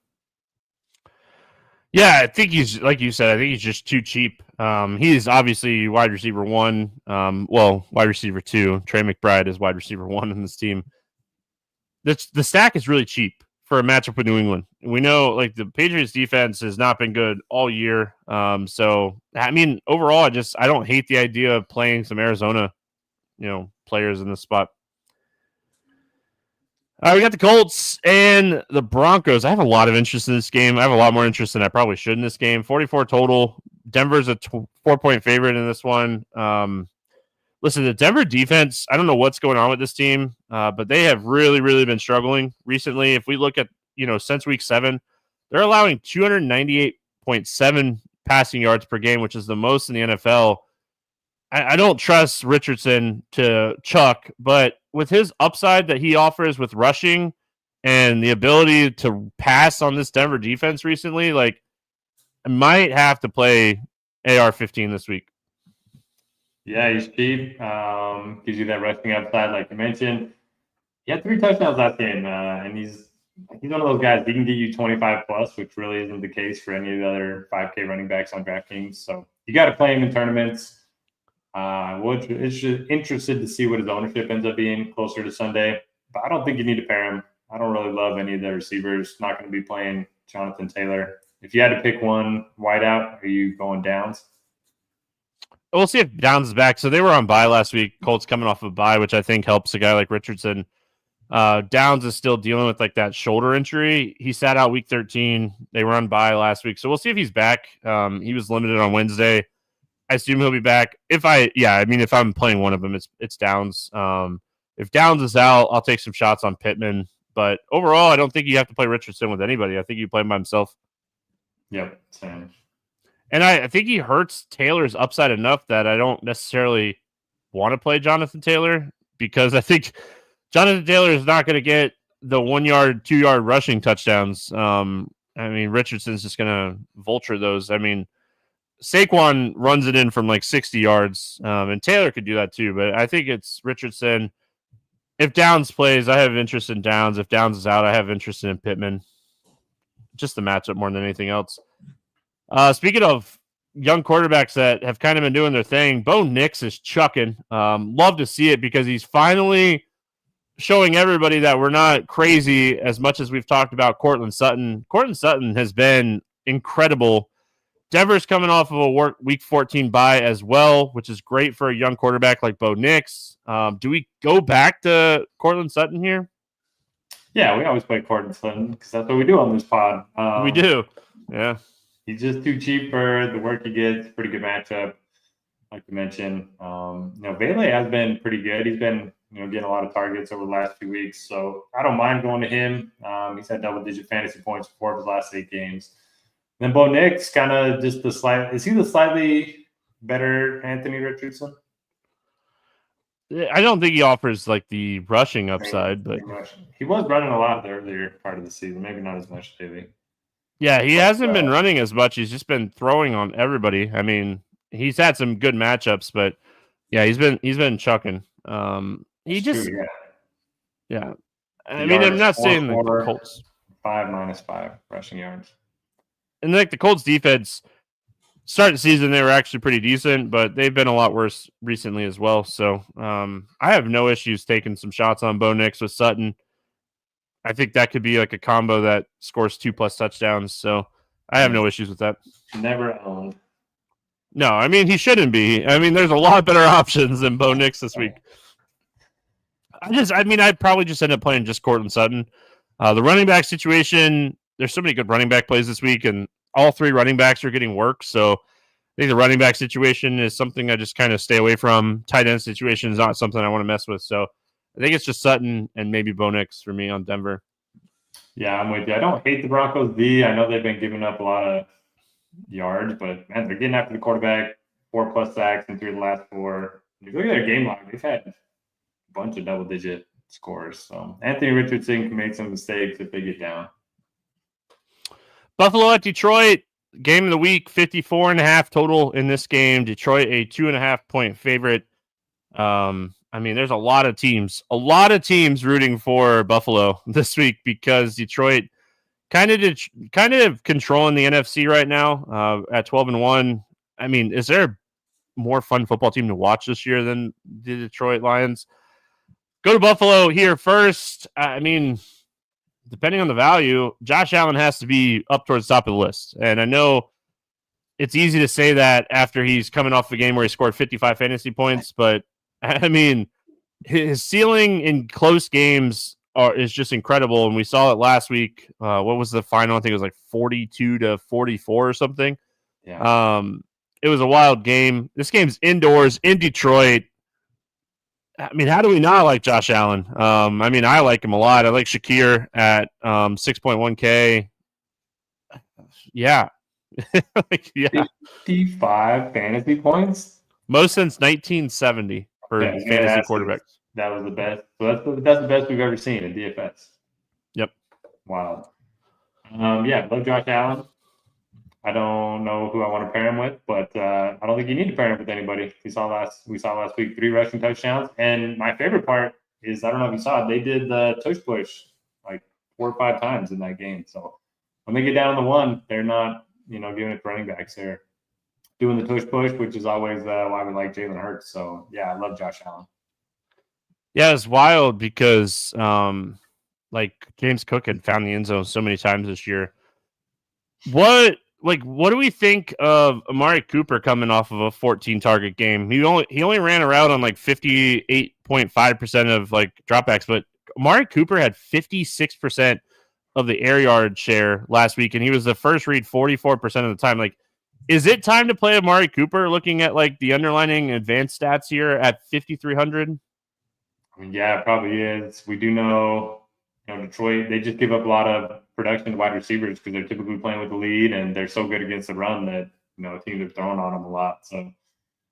Yeah, I think he's, like you said, I think he's just too cheap. He's obviously wide receiver 1. Wide receiver 2. Trey McBride is wide receiver 1 in this team. The stack is really cheap for a matchup with New England. We know, like, the Patriots defense has not been good all year. So, I mean, overall, I don't hate the idea of playing some Arizona, players in this spot. We got the Colts and the Broncos. I have a lot of interest in this game. I have a lot more interest than I probably should in this game. 44 total. Denver's a 4-point favorite in this one. Listen, the Denver defense, I don't know what's going on with this team, but they have really, really been struggling recently. If we look at, since week 7, they're allowing 298.7 passing yards per game, which is the most in the NFL. I don't trust Richardson to chuck, but with his upside that he offers with rushing and the ability to pass on this Denver defense recently, like, I might have to play AR-15 this week. Yeah, he's cheap. Gives you that rushing upside, like you mentioned. He had 3 touchdowns last game, and he's one of those guys. He can get you 25 plus, which really isn't the case for any of the other 5K running backs on DraftKings. So you got to play him in tournaments. It's just interested to see what his ownership ends up being closer to Sunday, but I don't think you need to pair him. I don't really love any of the receivers. Not going to be playing Jonathan Taylor. If you had to pick one wideout, are you going Downs? We'll see if Downs is back. So they were on bye last week. Colts coming off of bye, which I think helps a guy like Richardson. Downs is still dealing with like that shoulder injury. He sat out week 13. They were on bye last week. So we'll see if he's back. He was limited on Wednesday. I assume he'll be back. If I'm playing one of them, it's Downs. If Downs is out, I'll take some shots on Pittman. But overall, I don't think you have to play Richardson with anybody. I think you play him by himself. Yep, same. And I think he hurts Taylor's upside enough that I don't necessarily want to play Jonathan Taylor, because I think Jonathan Taylor is not going to get the 1 yard, 2 yard rushing touchdowns. I mean, Richardson's just going to vulture those. I mean, Saquon runs it in from like 60 yards, and Taylor could do that too. But I think it's Richardson. If Downs plays, I have interest in Downs. If Downs is out, I have interest in Pittman. Just the matchup more than anything else. Speaking of young quarterbacks that have kind of been doing their thing, Bo Nix is chucking. Love to see it, because he's finally showing everybody that we're not crazy as much as we've talked about Cortland Sutton. Cortland Sutton has been incredible. Denver's coming off of a week 14 bye as well, which is great for a young quarterback like Bo Nix. Do we go back to Cortland Sutton here? Yeah, we always play Cortland Sutton because that's what we do on this pod. We do. Yeah. He's just too cheap for the work he gets. Pretty good matchup, like you mentioned. Vele has been pretty good. He's been, getting a lot of targets over the last few weeks. So I don't mind going to him. He's had double-digit fantasy points for 4 of his last 8 games. Then Bo Nix, kind of just is he the slightly better Anthony Richardson? I don't think he offers like the rushing upside, but he was running a lot the earlier part of the season. Maybe not as much lately. Yeah, he hasn't been running as much. He's just been throwing on everybody. I mean, he's had some good matchups, but yeah, he's been chucking. He just, yeah. I mean, I'm not saying the Colts 5-5 rushing yards. And like the Colts defense, start the season, they were actually pretty decent, but they've been a lot worse recently as well. So I have no issues taking some shots on Bo Nix with Sutton. I think that could be like a combo that scores 2+ touchdowns. So I have no issues with that. Never owned. No, I mean, he shouldn't be. I mean, there's a lot better options than Bo Nix this week. I'd probably just end up playing just Cortland Sutton. The running back situation, there's so many good running back plays this week, and all 3 running backs are getting work. So I think the running back situation is something I just kind of stay away from. Tight end situation is not something I want to mess with. So I think it's just Sutton and maybe Bo Nix for me on Denver. Yeah, I'm with you. I don't hate the Broncos D. I know they've been giving up a lot of yards, but man, they're getting after the quarterback. 4+ sacks in 3 of the last 4. You look at their game log; they've had a bunch of double-digit scores. So Anthony Richardson can make some mistakes if they get down. Buffalo at Detroit, game of the week, 54.5 total in this game. Detroit, a 2.5-point favorite. There's a lot of teams rooting for Buffalo this week, because Detroit kind of controlling the NFC right now at 12-1. I mean, is there a more fun football team to watch this year than the Detroit Lions? Go to Buffalo here first. I mean, depending on the value, Josh Allen has to be up towards the top of the list. And I know it's easy to say that after he's coming off a game where he scored 55 fantasy points, but I mean, his ceiling in close games is just incredible. And we saw it last week. What was the final? I think it was like 42-44 or something. Yeah. It was a wild game. This game's indoors in Detroit. I mean, how do we not like Josh Allen? I like him a lot. I like Shakir at 6.1K. Yeah. 55 fantasy points? Most since 1970 for fantasy quarterbacks. That was the best. So that's the best we've ever seen in DFS. Yep. Wow. Love Josh Allen. I don't know who I want to pair him with, but I don't think you need to pair him with anybody. We saw last week 3 rushing touchdowns, and my favorite part is, I don't know if you saw it, they did the tush push like 4 or 5 times in that game. So when they get down to 1, they're not giving it to running backs. They're doing the tush push, which is always why we like Jalen Hurts. So yeah, I love Josh Allen. Yeah, it's wild because James Cook had found the end zone so many times this year. What do we think of Amari Cooper coming off of a 14 target game? He only ran a route on like 58.5% of like dropbacks, but Amari Cooper had 56% of the air yard share last week, and he was the first read 44% of the time. Like, is it time to play Amari Cooper looking at like the underlining advanced stats here at 5,300? Yeah, it probably is. We do know, Detroit, they just give up a lot of production to wide receivers because they're typically playing with the lead, and they're so good against the run that teams are throwing on him a lot. So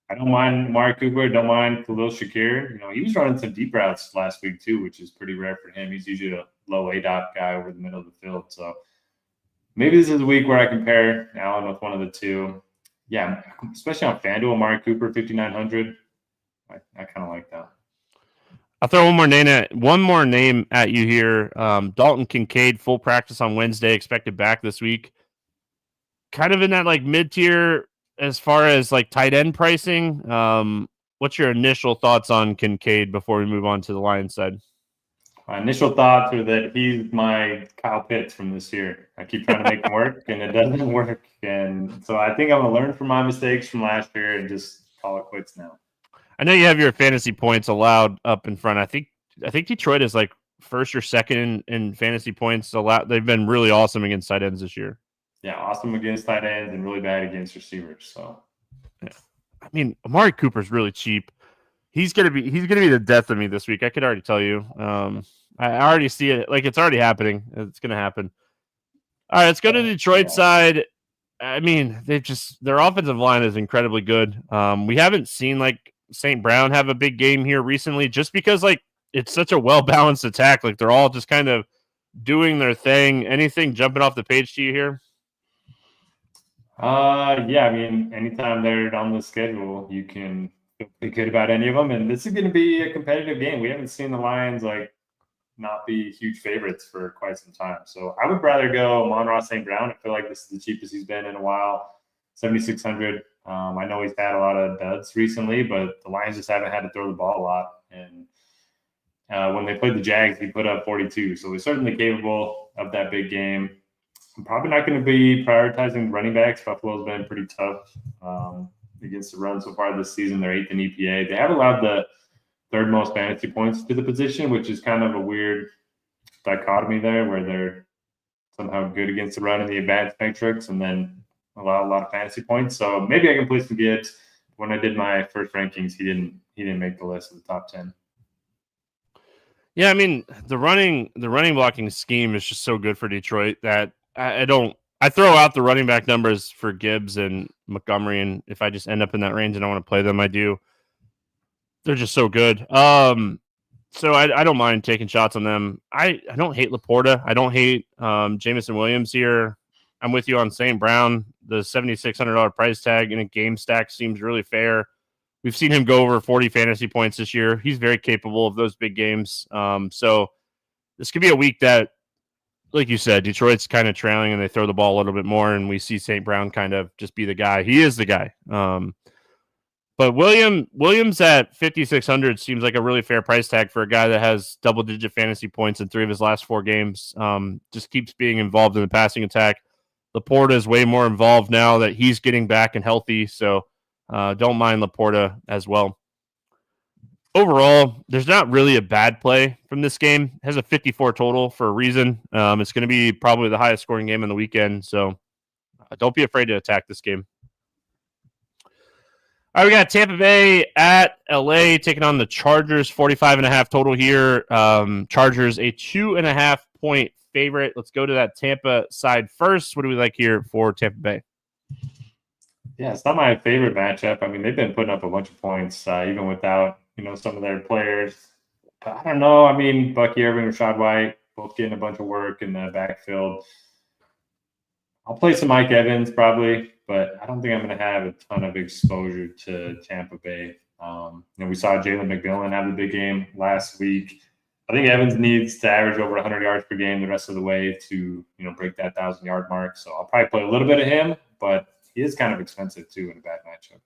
I don't mind Amari Cooper. Don't mind Khalil Shakir. He was running some deep routes last week too, which is pretty rare for him. He's usually a low ADOT guy over the middle of the field. So maybe this is a week where I compare Allen with one of the two. Yeah, especially on FanDuel, Amari Cooper, 5,900. I kind of like that. I'll throw one more name at you here. Dalton Kincaid, full practice on Wednesday, expected back this week. Kind of in that like mid-tier as far as like tight end pricing. What's your initial thoughts on Kincaid before we move on to the Lions side? My initial thoughts are that he's my Kyle Pitts from this year. I keep trying to make him work, and it doesn't work. And so I think I'm going to learn from my mistakes from last year and just call it quits now. I know you have your fantasy points allowed up in front. I think Detroit is like first or second in fantasy points allowed. They've been really awesome against tight ends this year. Yeah, awesome against tight ends and really bad against receivers. So, yeah. I mean, Amari Cooper's really cheap. He's gonna be the death of me this week. I could already tell you. I already see it. Like it's already happening. It's gonna happen. All right, let's go to the Detroit side. I mean, their offensive line is incredibly good. We haven't seen like St. Brown have a big game here recently, just because like it's such a well-balanced attack. Like they're all just kind of doing their thing. Anything jumping off the page to you here? Yeah, I mean, anytime they're on the schedule, you can feel pretty good about any of them. And this is going to be a competitive game. We haven't seen the Lions like not be huge favorites for quite some time. So I would rather go Amon-Ra St. Brown. I feel like this is the cheapest he's been in a while, 7,600. I know he's had a lot of duds recently, but the Lions just haven't had to throw the ball a lot. And when they played the Jags, he put up 42. So he's certainly capable of that big game. I'm probably not going to be prioritizing running backs. Buffalo's been pretty tough against the run so far this season. They're 8th in EPA. They have allowed the third most fantasy points to the position, which is kind of a weird dichotomy there, where they're somehow good against the run in the advanced matrix and then allow a lot of fantasy points. So maybe I can play some Gibbs. When I did my first rankings, he didn't make the list of the top 10. Yeah, I mean the running blocking scheme is just so good for Detroit that I throw out the running back numbers for Gibbs and Montgomery, and if I just end up in that range and I want to play them, I do. They're just so good. So I don't mind taking shots on them. I don't hate Laporta. I don't hate Jameson Williams here. I'm with you on St. Brown. The $7,600 price tag in a game stack seems really fair. We've seen him go over 40 fantasy points this year. He's very capable of those big games. So this could be a week that, like you said, Detroit's kind of trailing and they throw the ball a little bit more, and we see St. Brown kind of just be the guy. He is the guy. But Williams at 5,600 seems like a really fair price tag for a guy that has double-digit fantasy points in 3 of his last 4 games. Just keeps being involved in the passing attack. Laporta is way more involved now that he's getting back and healthy, so don't mind Laporta as well. Overall, there's not really a bad play from this game. It has a 54 total for a reason. It's going to be probably the highest scoring game on the weekend, so don't be afraid to attack this game. All right, we got Tampa Bay at LA taking on the Chargers, 45.5 total here. Chargers a 2.5-point favorite. Let's go to that Tampa side first. What do we like here for Tampa Bay? Yeah, it's not my favorite matchup. I mean, they've been putting up a bunch of points, even without, some of their players. But I don't know. I mean, Bucky Irving, Rashad White, both getting a bunch of work in the backfield. I'll play some Mike Evans probably, but I don't think I'm going to have a ton of exposure to Tampa Bay. We saw Jalen McMillan have a big game last week. I think Evans needs to average over 100 yards per game the rest of the way to, break that 1,000-yard mark. So I'll probably play a little bit of him, but he is kind of expensive too in a bad matchup.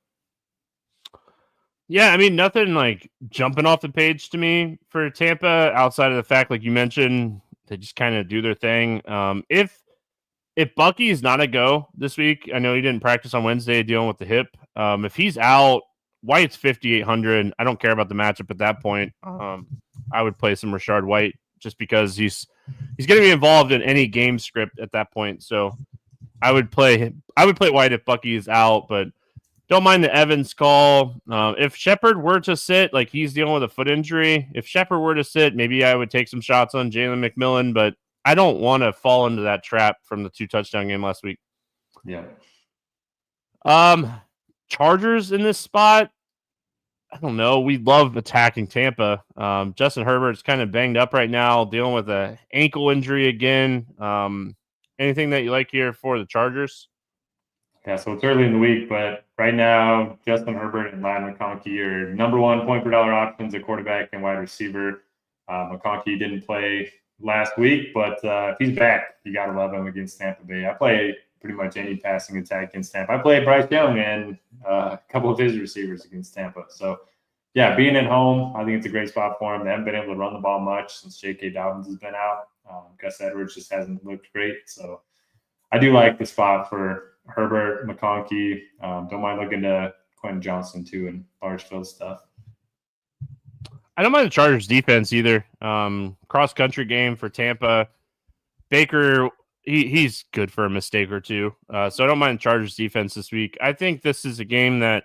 Yeah, I mean, nothing like jumping off the page to me for Tampa outside of the fact, like you mentioned, they just kind of do their thing. If Bucky is not a go this week, I know he didn't practice on Wednesday dealing with the hip. If he's out, White's 5,800. I don't care about the matchup at that point. I would play some Rashad White just because he's going to be involved in any game script at that point. So I would play White if Bucky is out, but don't mind the Evans call. If Shepard were to sit, like he's dealing with a foot injury, if Shepard were to sit, maybe I would take some shots on Jalen McMillan, but I don't want to fall into that trap from the 2-touchdown game last week. Yeah. Chargers in this spot. I don't know. We love attacking Tampa. Justin Herbert's kind of banged up right now, dealing with a ankle injury again. Anything that you like here for the Chargers? Yeah, so it's early in the week, but right now, Justin Herbert and Ladd McConkey are number one point per dollar options at quarterback and wide receiver. McConkey didn't play last week, but if he's back, you got to love him against Tampa Bay. I play pretty much any passing attack against Tampa. I played Bryce Young and a couple of his receivers against Tampa. So, yeah, being at home, I think it's a great spot for him. They haven't been able to run the ball much since J.K. Dobbins has been out. Gus Edwards just hasn't looked great. So, I do like the spot for Herbert, McConkey. Don't mind looking to Quentin Johnson, too, in large field stuff. I don't mind the Chargers defense either. Cross-country game for Tampa. Baker, he's good for a mistake or two. So I don't mind the Chargers defense this week. I think this is a game that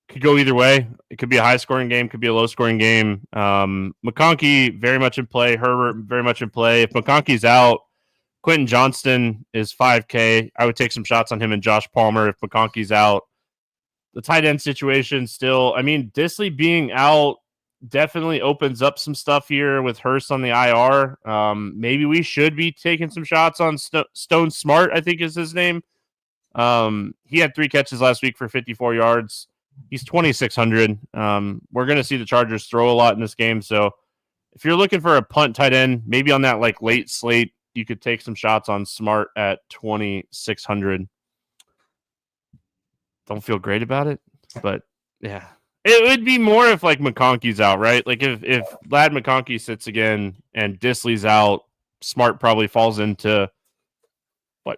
could go either way. It could be a high-scoring game, could be a low-scoring game. McConkey, very much in play. Herbert, very much in play. If McConkey's out, Quentin Johnston is $5K. I would take some shots on him and Josh Palmer if McConkey's out. The tight end situation still, Disley being out definitely opens up some stuff here with Hurst on the IR. Maybe we should be taking some shots on Stone Smart, I think is his name. He had 3 catches last week for 54 yards. He's 2,600. We're going to see the Chargers throw a lot in this game. So if you're looking for a punt tight end, maybe on that late slate, you could take some shots on Smart at 2,600. Don't feel great about it, but yeah. It would be more if McConkey's out, right? If Ladd McConkey sits again and Disley's out, Smart probably falls into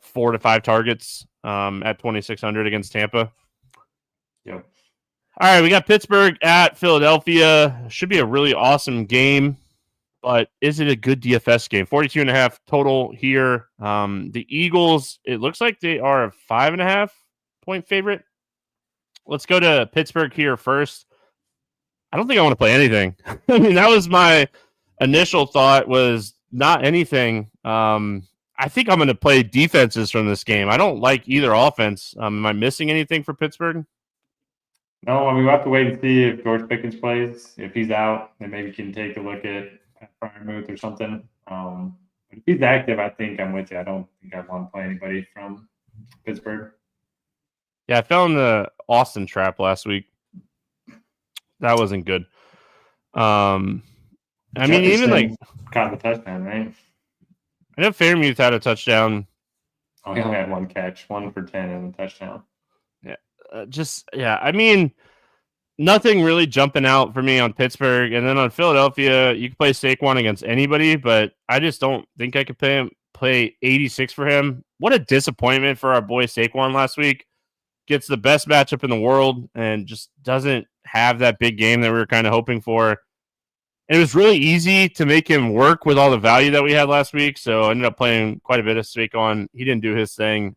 4 to 5 targets at 2,600 against Tampa. Yep. All right, we got Pittsburgh at Philadelphia. Should be a really awesome game, but is it a good DFS game? 42.5 total here. The Eagles, it looks like they are a 5.5 point favorite. Let's go to Pittsburgh here first. I don't think I want to play anything. That was my initial thought, was not anything. I think I'm going to play defenses from this game. I don't like either offense. Am I missing anything for Pittsburgh? No, we'll have to wait and see if George Pickens plays. If he's out, then maybe you can take a look at Freiermuth or something. But if he's active, I think I'm with you. I don't think I want to play anybody from Pittsburgh. Yeah, I fell in the Austin trap last week. That wasn't good. Even caught the touchdown, right? I know Freiermuth had a touchdown. Oh, he only had 1 catch, 1 for 10 and a touchdown. Nothing really jumping out for me on Pittsburgh. And then on Philadelphia, you can play Saquon against anybody, but I just don't think I could play 86 for him. What a disappointment for our boy Saquon last week. Gets the best matchup in the world and just doesn't have that big game that we were kind of hoping for. And it was really easy to make him work with all the value that we had last week. So I ended up playing quite a bit of Saquon. He didn't do his thing.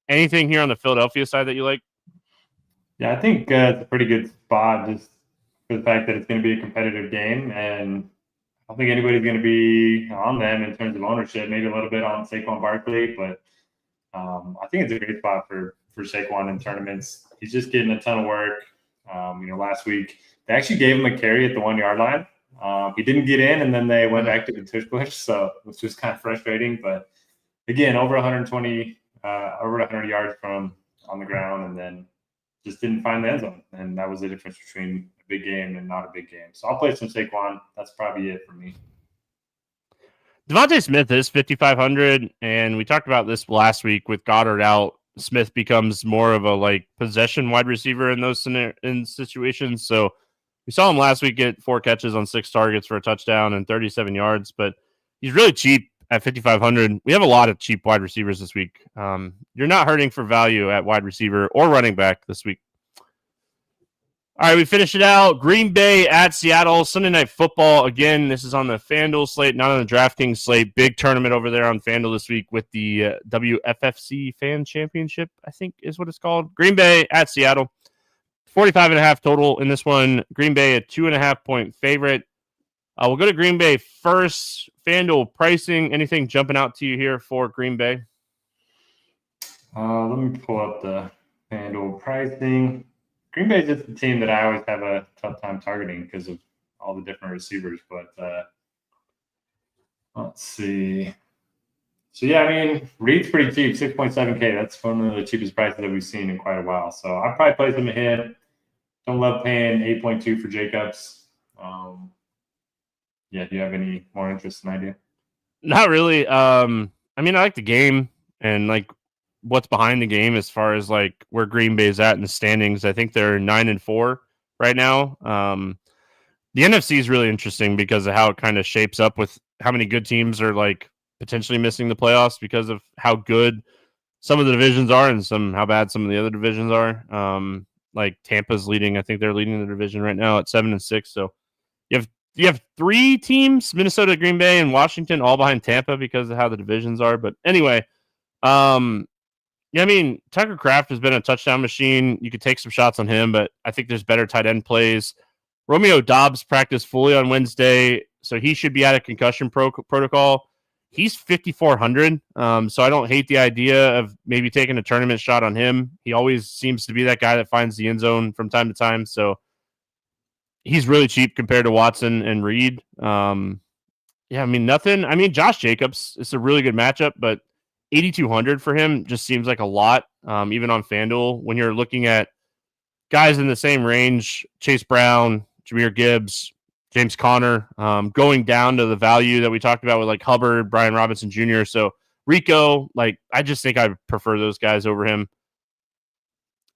Anything here on the Philadelphia side that you like? Yeah, I think it's a pretty good spot just for the fact that it's going to be a competitive game. And I don't think anybody's going to be on them in terms of ownership, maybe a little bit on Saquon Barkley. But I think it's a great spot for Saquon in tournaments. He's just getting a ton of work. Last week, they actually gave him a carry at the 1 yard line. He didn't get in, and then they went back to the tush push. So it was just kind of frustrating. But again, over 120 over 100 yards from on the ground, and then just didn't find the end zone. And that was the difference between a big game and not a big game. So I'll play some Saquon. That's probably it for me. Devontae Smith is 5,500, and we talked about this last week with Goddard out. Smith becomes more of a possession wide receiver in those situations. So we saw him last week get 4 catches on 6 targets for a touchdown and 37 yards, but he's really cheap at 5,500. We have a lot of cheap wide receivers this week. You're not hurting for value at wide receiver or running back this week. All right, we finish it out. Green Bay at Seattle, Sunday Night Football. Again, this is on the FanDuel slate, not on the DraftKings slate. Big tournament over there on FanDuel this week with the WFFC Fan Championship, I think is what it's called. Green Bay at Seattle. 45.5 total in this one. Green Bay a 2.5 point favorite. We'll go to Green Bay first. FanDuel pricing. Anything jumping out to you here for Green Bay? Let me pull up the FanDuel pricing. Green Bay is just the team that I always have a tough time targeting because of all the different receivers. But let's see. So, yeah, I mean, Reed's pretty cheap, 6.7K. That's one of the cheapest prices that we've seen in quite a while. So I'd probably place him ahead. Don't love paying 8.2 for Jacobs. Yeah, do you have any more interest in idea? Not really. I mean, I like the game and like what's behind the game as far as like where Green Bay's at in the standings. I think they're 9-4 right now. The NFC is really interesting because of how it kind of shapes up with how many good teams are like potentially missing the playoffs because of how good some of the divisions are and how bad some of the other divisions are. Like Tampa's leading. I think they're leading the division right now at 7-6. So you have three teams, Minnesota, Green Bay, and Washington, all behind Tampa because of how the divisions are. But anyway, yeah, I mean, Tucker Kraft has been a touchdown machine. You could take some shots on him, but I think there's better tight end plays. Romeo Doubs practiced fully on Wednesday, so he should be out of concussion protocol. He's 5,400, so I don't hate the idea of maybe taking a tournament shot on him. He always seems to be that guy that finds the end zone from time to time, so he's really cheap compared to Watson and Reed. Yeah, I mean, nothing. I mean, Josh Jacobs, it's a really good matchup, but 8,200 for him just seems like a lot, even on FanDuel. When you're looking at guys in the same range, Chase Brown, Jahmyr Gibbs, James Conner, going down to the value that we talked about with like Hubbard, Brian Robinson Jr. So Rico, like I just think I prefer those guys over him.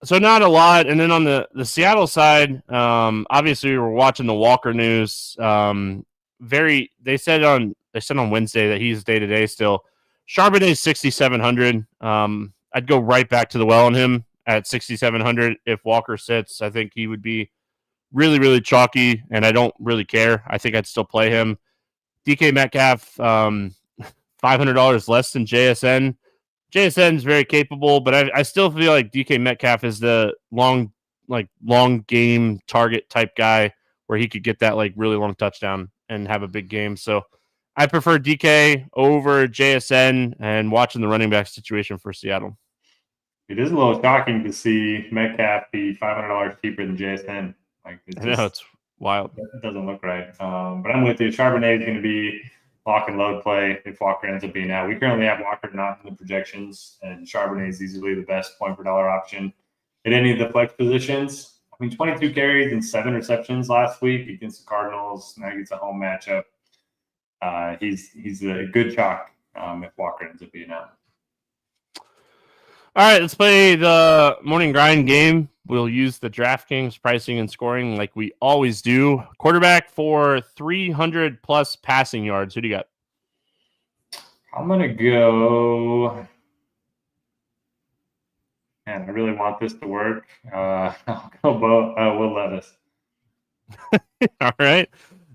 So not a lot. And then on the Seattle side, obviously we're watching the Walker news. They said on Wednesday that he's day-to-day still. Charbonnet's 6,700. I'd go right back to the well on him at 6,700 if Walker sits. I think he would be really, really chalky, and I don't really care. I think I'd still play him. DK Metcalf, $500 less than JSN. JSN is very capable, but I still feel like DK Metcalf is the long game target type guy where he could get that like really long touchdown and have a big game. So I prefer DK over JSN and watching the running back situation for Seattle. It is a little shocking to see Metcalf be $500 cheaper than JSN. Like I know, it's wild. It doesn't look right. But I'm with you. Charbonnet is going to be lock and load play if Walker ends up being out. We currently have Walker not in the projections, and Charbonnet is easily the best point per dollar option at any of the flex positions. I mean, 22 carries and 7 receptions last week against the Cardinals. Now he gets a home matchup. He's a good chalk if Walker ends up being out. All right, let's play the morning grind game. We'll use the DraftKings pricing and scoring like we always do. Quarterback for 300 plus passing yards. Who do you got? I'm going to go. Man, I really want this to work. I'll go Will Levis. All right.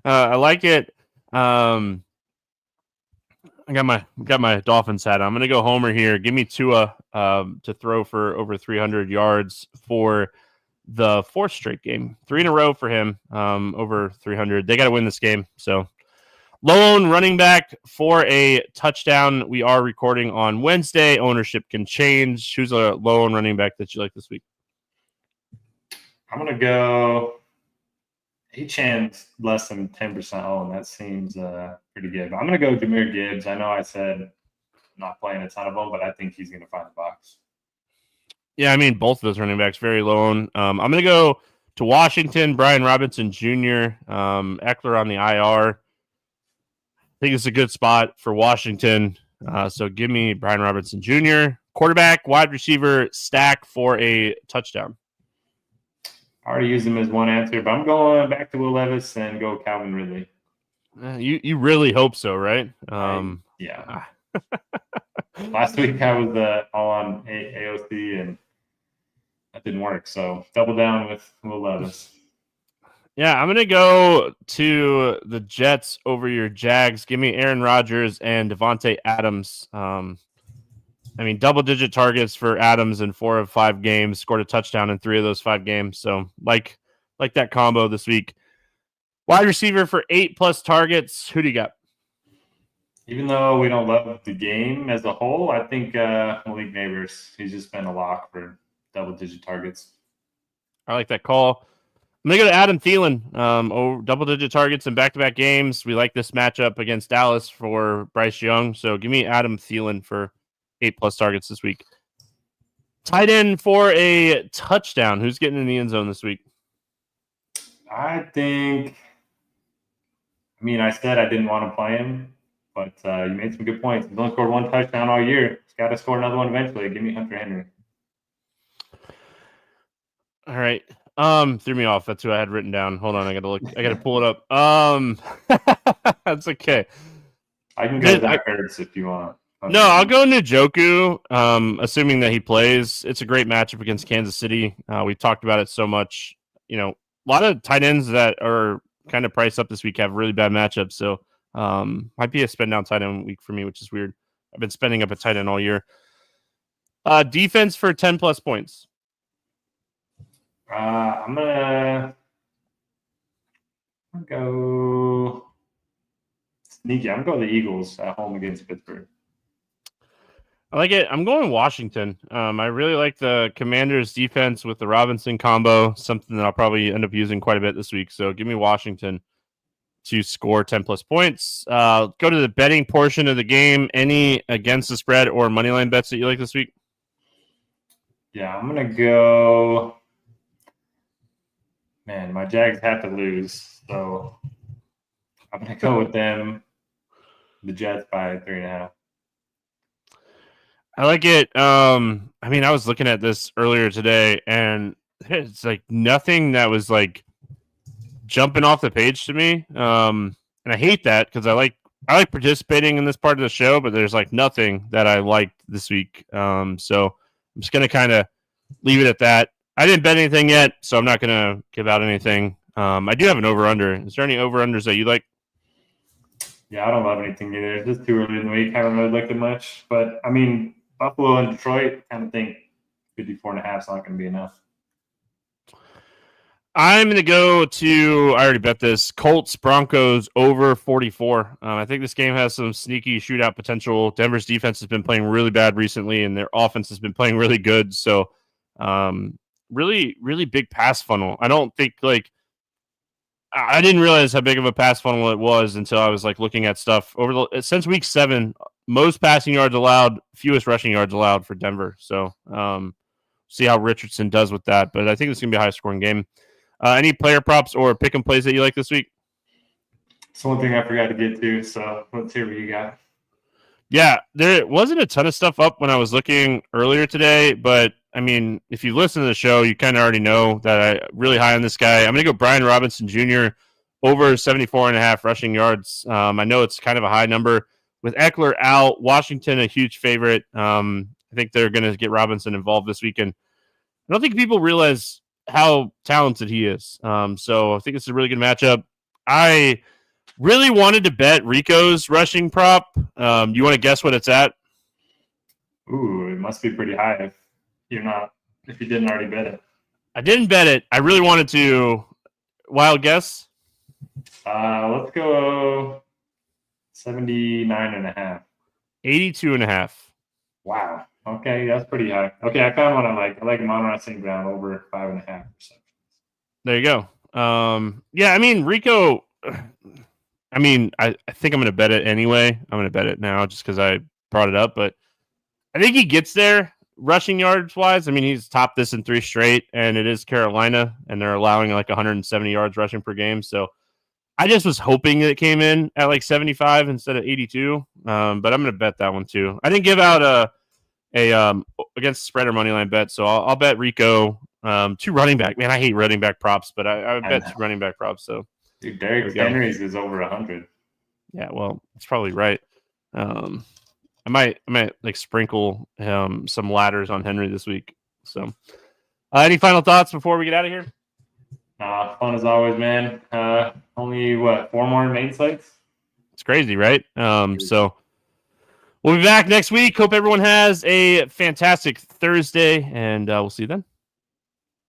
I like it. I got my Dolphins hat. I'm going to go homer here. Give me Tua to throw for over 300 yards for the fourth straight game. 3 in a row for him, over 300. They got to win this game. So low-owned running back for a touchdown. We are recording on Wednesday. Ownership can change. Who's a low-owned running back that you like this week? I'm going to go H-Chan's less than 10% owned. That seems pretty good. But I'm going to go Jahmyr Gibbs. I know I said I'm not playing a ton of them, but I think he's going to find the box. Yeah, I mean, both of those running backs very low owned. I'm going to go to Washington, Brian Robinson Jr., Eckler on the IR. I think it's a good spot for Washington. So give me Brian Robinson Jr., quarterback, wide receiver, stack for a touchdown. I already used him as one answer, but I'm going back to Will Levis and go Calvin Ridley. You really hope so, right? Yeah. Last week I was all on AOC, and that didn't work. So double down with Will Levis. Yeah, I'm going to go to the Jets over your Jags. Give me Aaron Rodgers and Devontae Adams. I mean, double-digit targets for Adams in 4 of 5 games, scored a touchdown in 3 of those 5 games. So, like that combo this week. Wide receiver for 8+ targets. Who do you got? Even though we don't love the game as a whole, I think Malik Neighbors, he's just been a lock for double-digit targets. I like that call. I'm going to go to Adam Thielen. Over double-digit targets in back-to-back games. We like this matchup against Dallas for Bryce Young. So give me Adam Thielen for 8+ targets this week. Tight end for a touchdown. Who's getting in the end zone this week? I said I didn't want to play him, but you made some good points. He's only scored 1 touchdown all year. He's got to score another one eventually. Give me Hunter Henry. All right. Threw me off. That's who I had written down. Hold on, I gotta pull it up. That's okay. I can go Zach Ertz if you want. No, I'll go Njoku, assuming that he plays. It's a great matchup against Kansas City. We've talked about it so much. You know, a lot of tight ends that are kind of priced up this week have really bad matchups. So might be a spend down tight end week for me, which is weird. I've been spending up a tight end all year. Defense for 10+ points. I'm gonna go sneaky. I'm going to the Eagles at home against Pittsburgh. I like it. I'm going Washington. I really like the Commanders' defense with the Robinson combo, something that I'll probably end up using quite a bit this week. So give me Washington to score 10+ points. Go to the betting portion of the game. Any against the spread or moneyline bets that you like this week? Yeah, I'm going to go. Man, my Jags have to lose. So I'm going to go with them. The Jets by 3.5. I like it. I was looking at this earlier today, and it's like nothing that was like jumping off the page to me. And I hate that because I like participating in this part of the show, but there's like nothing that I liked this week. So I'm just gonna kind of leave it at that. I didn't bet anything yet, so I'm not gonna give out anything. I do have an over/under. Is there any over/unders that you like? Yeah, I don't love anything either. It's just too early in the week. I haven't really looked at much, but I mean, Buffalo and Detroit, I kind of think 54.5 is not going to be enough. I'm going to go to, I already bet this, Colts, Broncos over 44. I think this game has some sneaky shootout potential. Denver's defense has been playing really bad recently, and their offense has been playing really good. So really, really big pass funnel. I don't think, I didn't realize how big of a pass funnel it was until I was looking at stuff since week 7. Most passing yards allowed, fewest rushing yards allowed for Denver. So see how Richardson does with that. But I think it's going to be a high-scoring game. Any player props or pick and plays that you like this week? It's one thing I forgot to get to, so let's hear what you got. Yeah, there wasn't a ton of stuff up when I was looking earlier today, but I mean, if you listen to the show, you kind of already know that I'm really high on this guy. I'm going to go Brian Robinson Jr. over 74.5 rushing yards. I know it's kind of a high number. With Eckler out, Washington a huge favorite. I think they're going to get Robinson involved this weekend. I don't think people realize how talented he is. So I think it's a really good matchup. I really wanted to bet Rico's rushing prop. You want to guess what it's at? Ooh, it must be pretty high if you didn't already bet it. I didn't bet it. I really wanted to. Wild guess? Let's go 79.5. 82.5. Wow. Okay, that's pretty high. Okay, I found one I like. I like Amon-Ra St. Brown over 5.5%. There you go. Yeah, I mean, Rico, I think I'm going to bet it anyway. I'm going to bet it now just because I brought it up, but I think he gets there rushing yards wise. I mean, he's topped this in 3 straight, and it is Carolina, and they're allowing 170 yards rushing per game. So I just was hoping that it came in at 75 instead of 82. But I'm going to bet that one too. I didn't give out a against spread or money line bet, so I'll bet Rico 2 running back. Man, I hate running back props, but I bet 2 running back props. So dude, Derrick Henry's is over 100. Yeah, well, that's probably right. I might sprinkle some ladders on Henry this week. So, any final thoughts before we get out of here? Fun as always, man. Only 4 more main sites? It's crazy, right? So we'll be back next week. Hope everyone has a fantastic Thursday, and we'll see you then.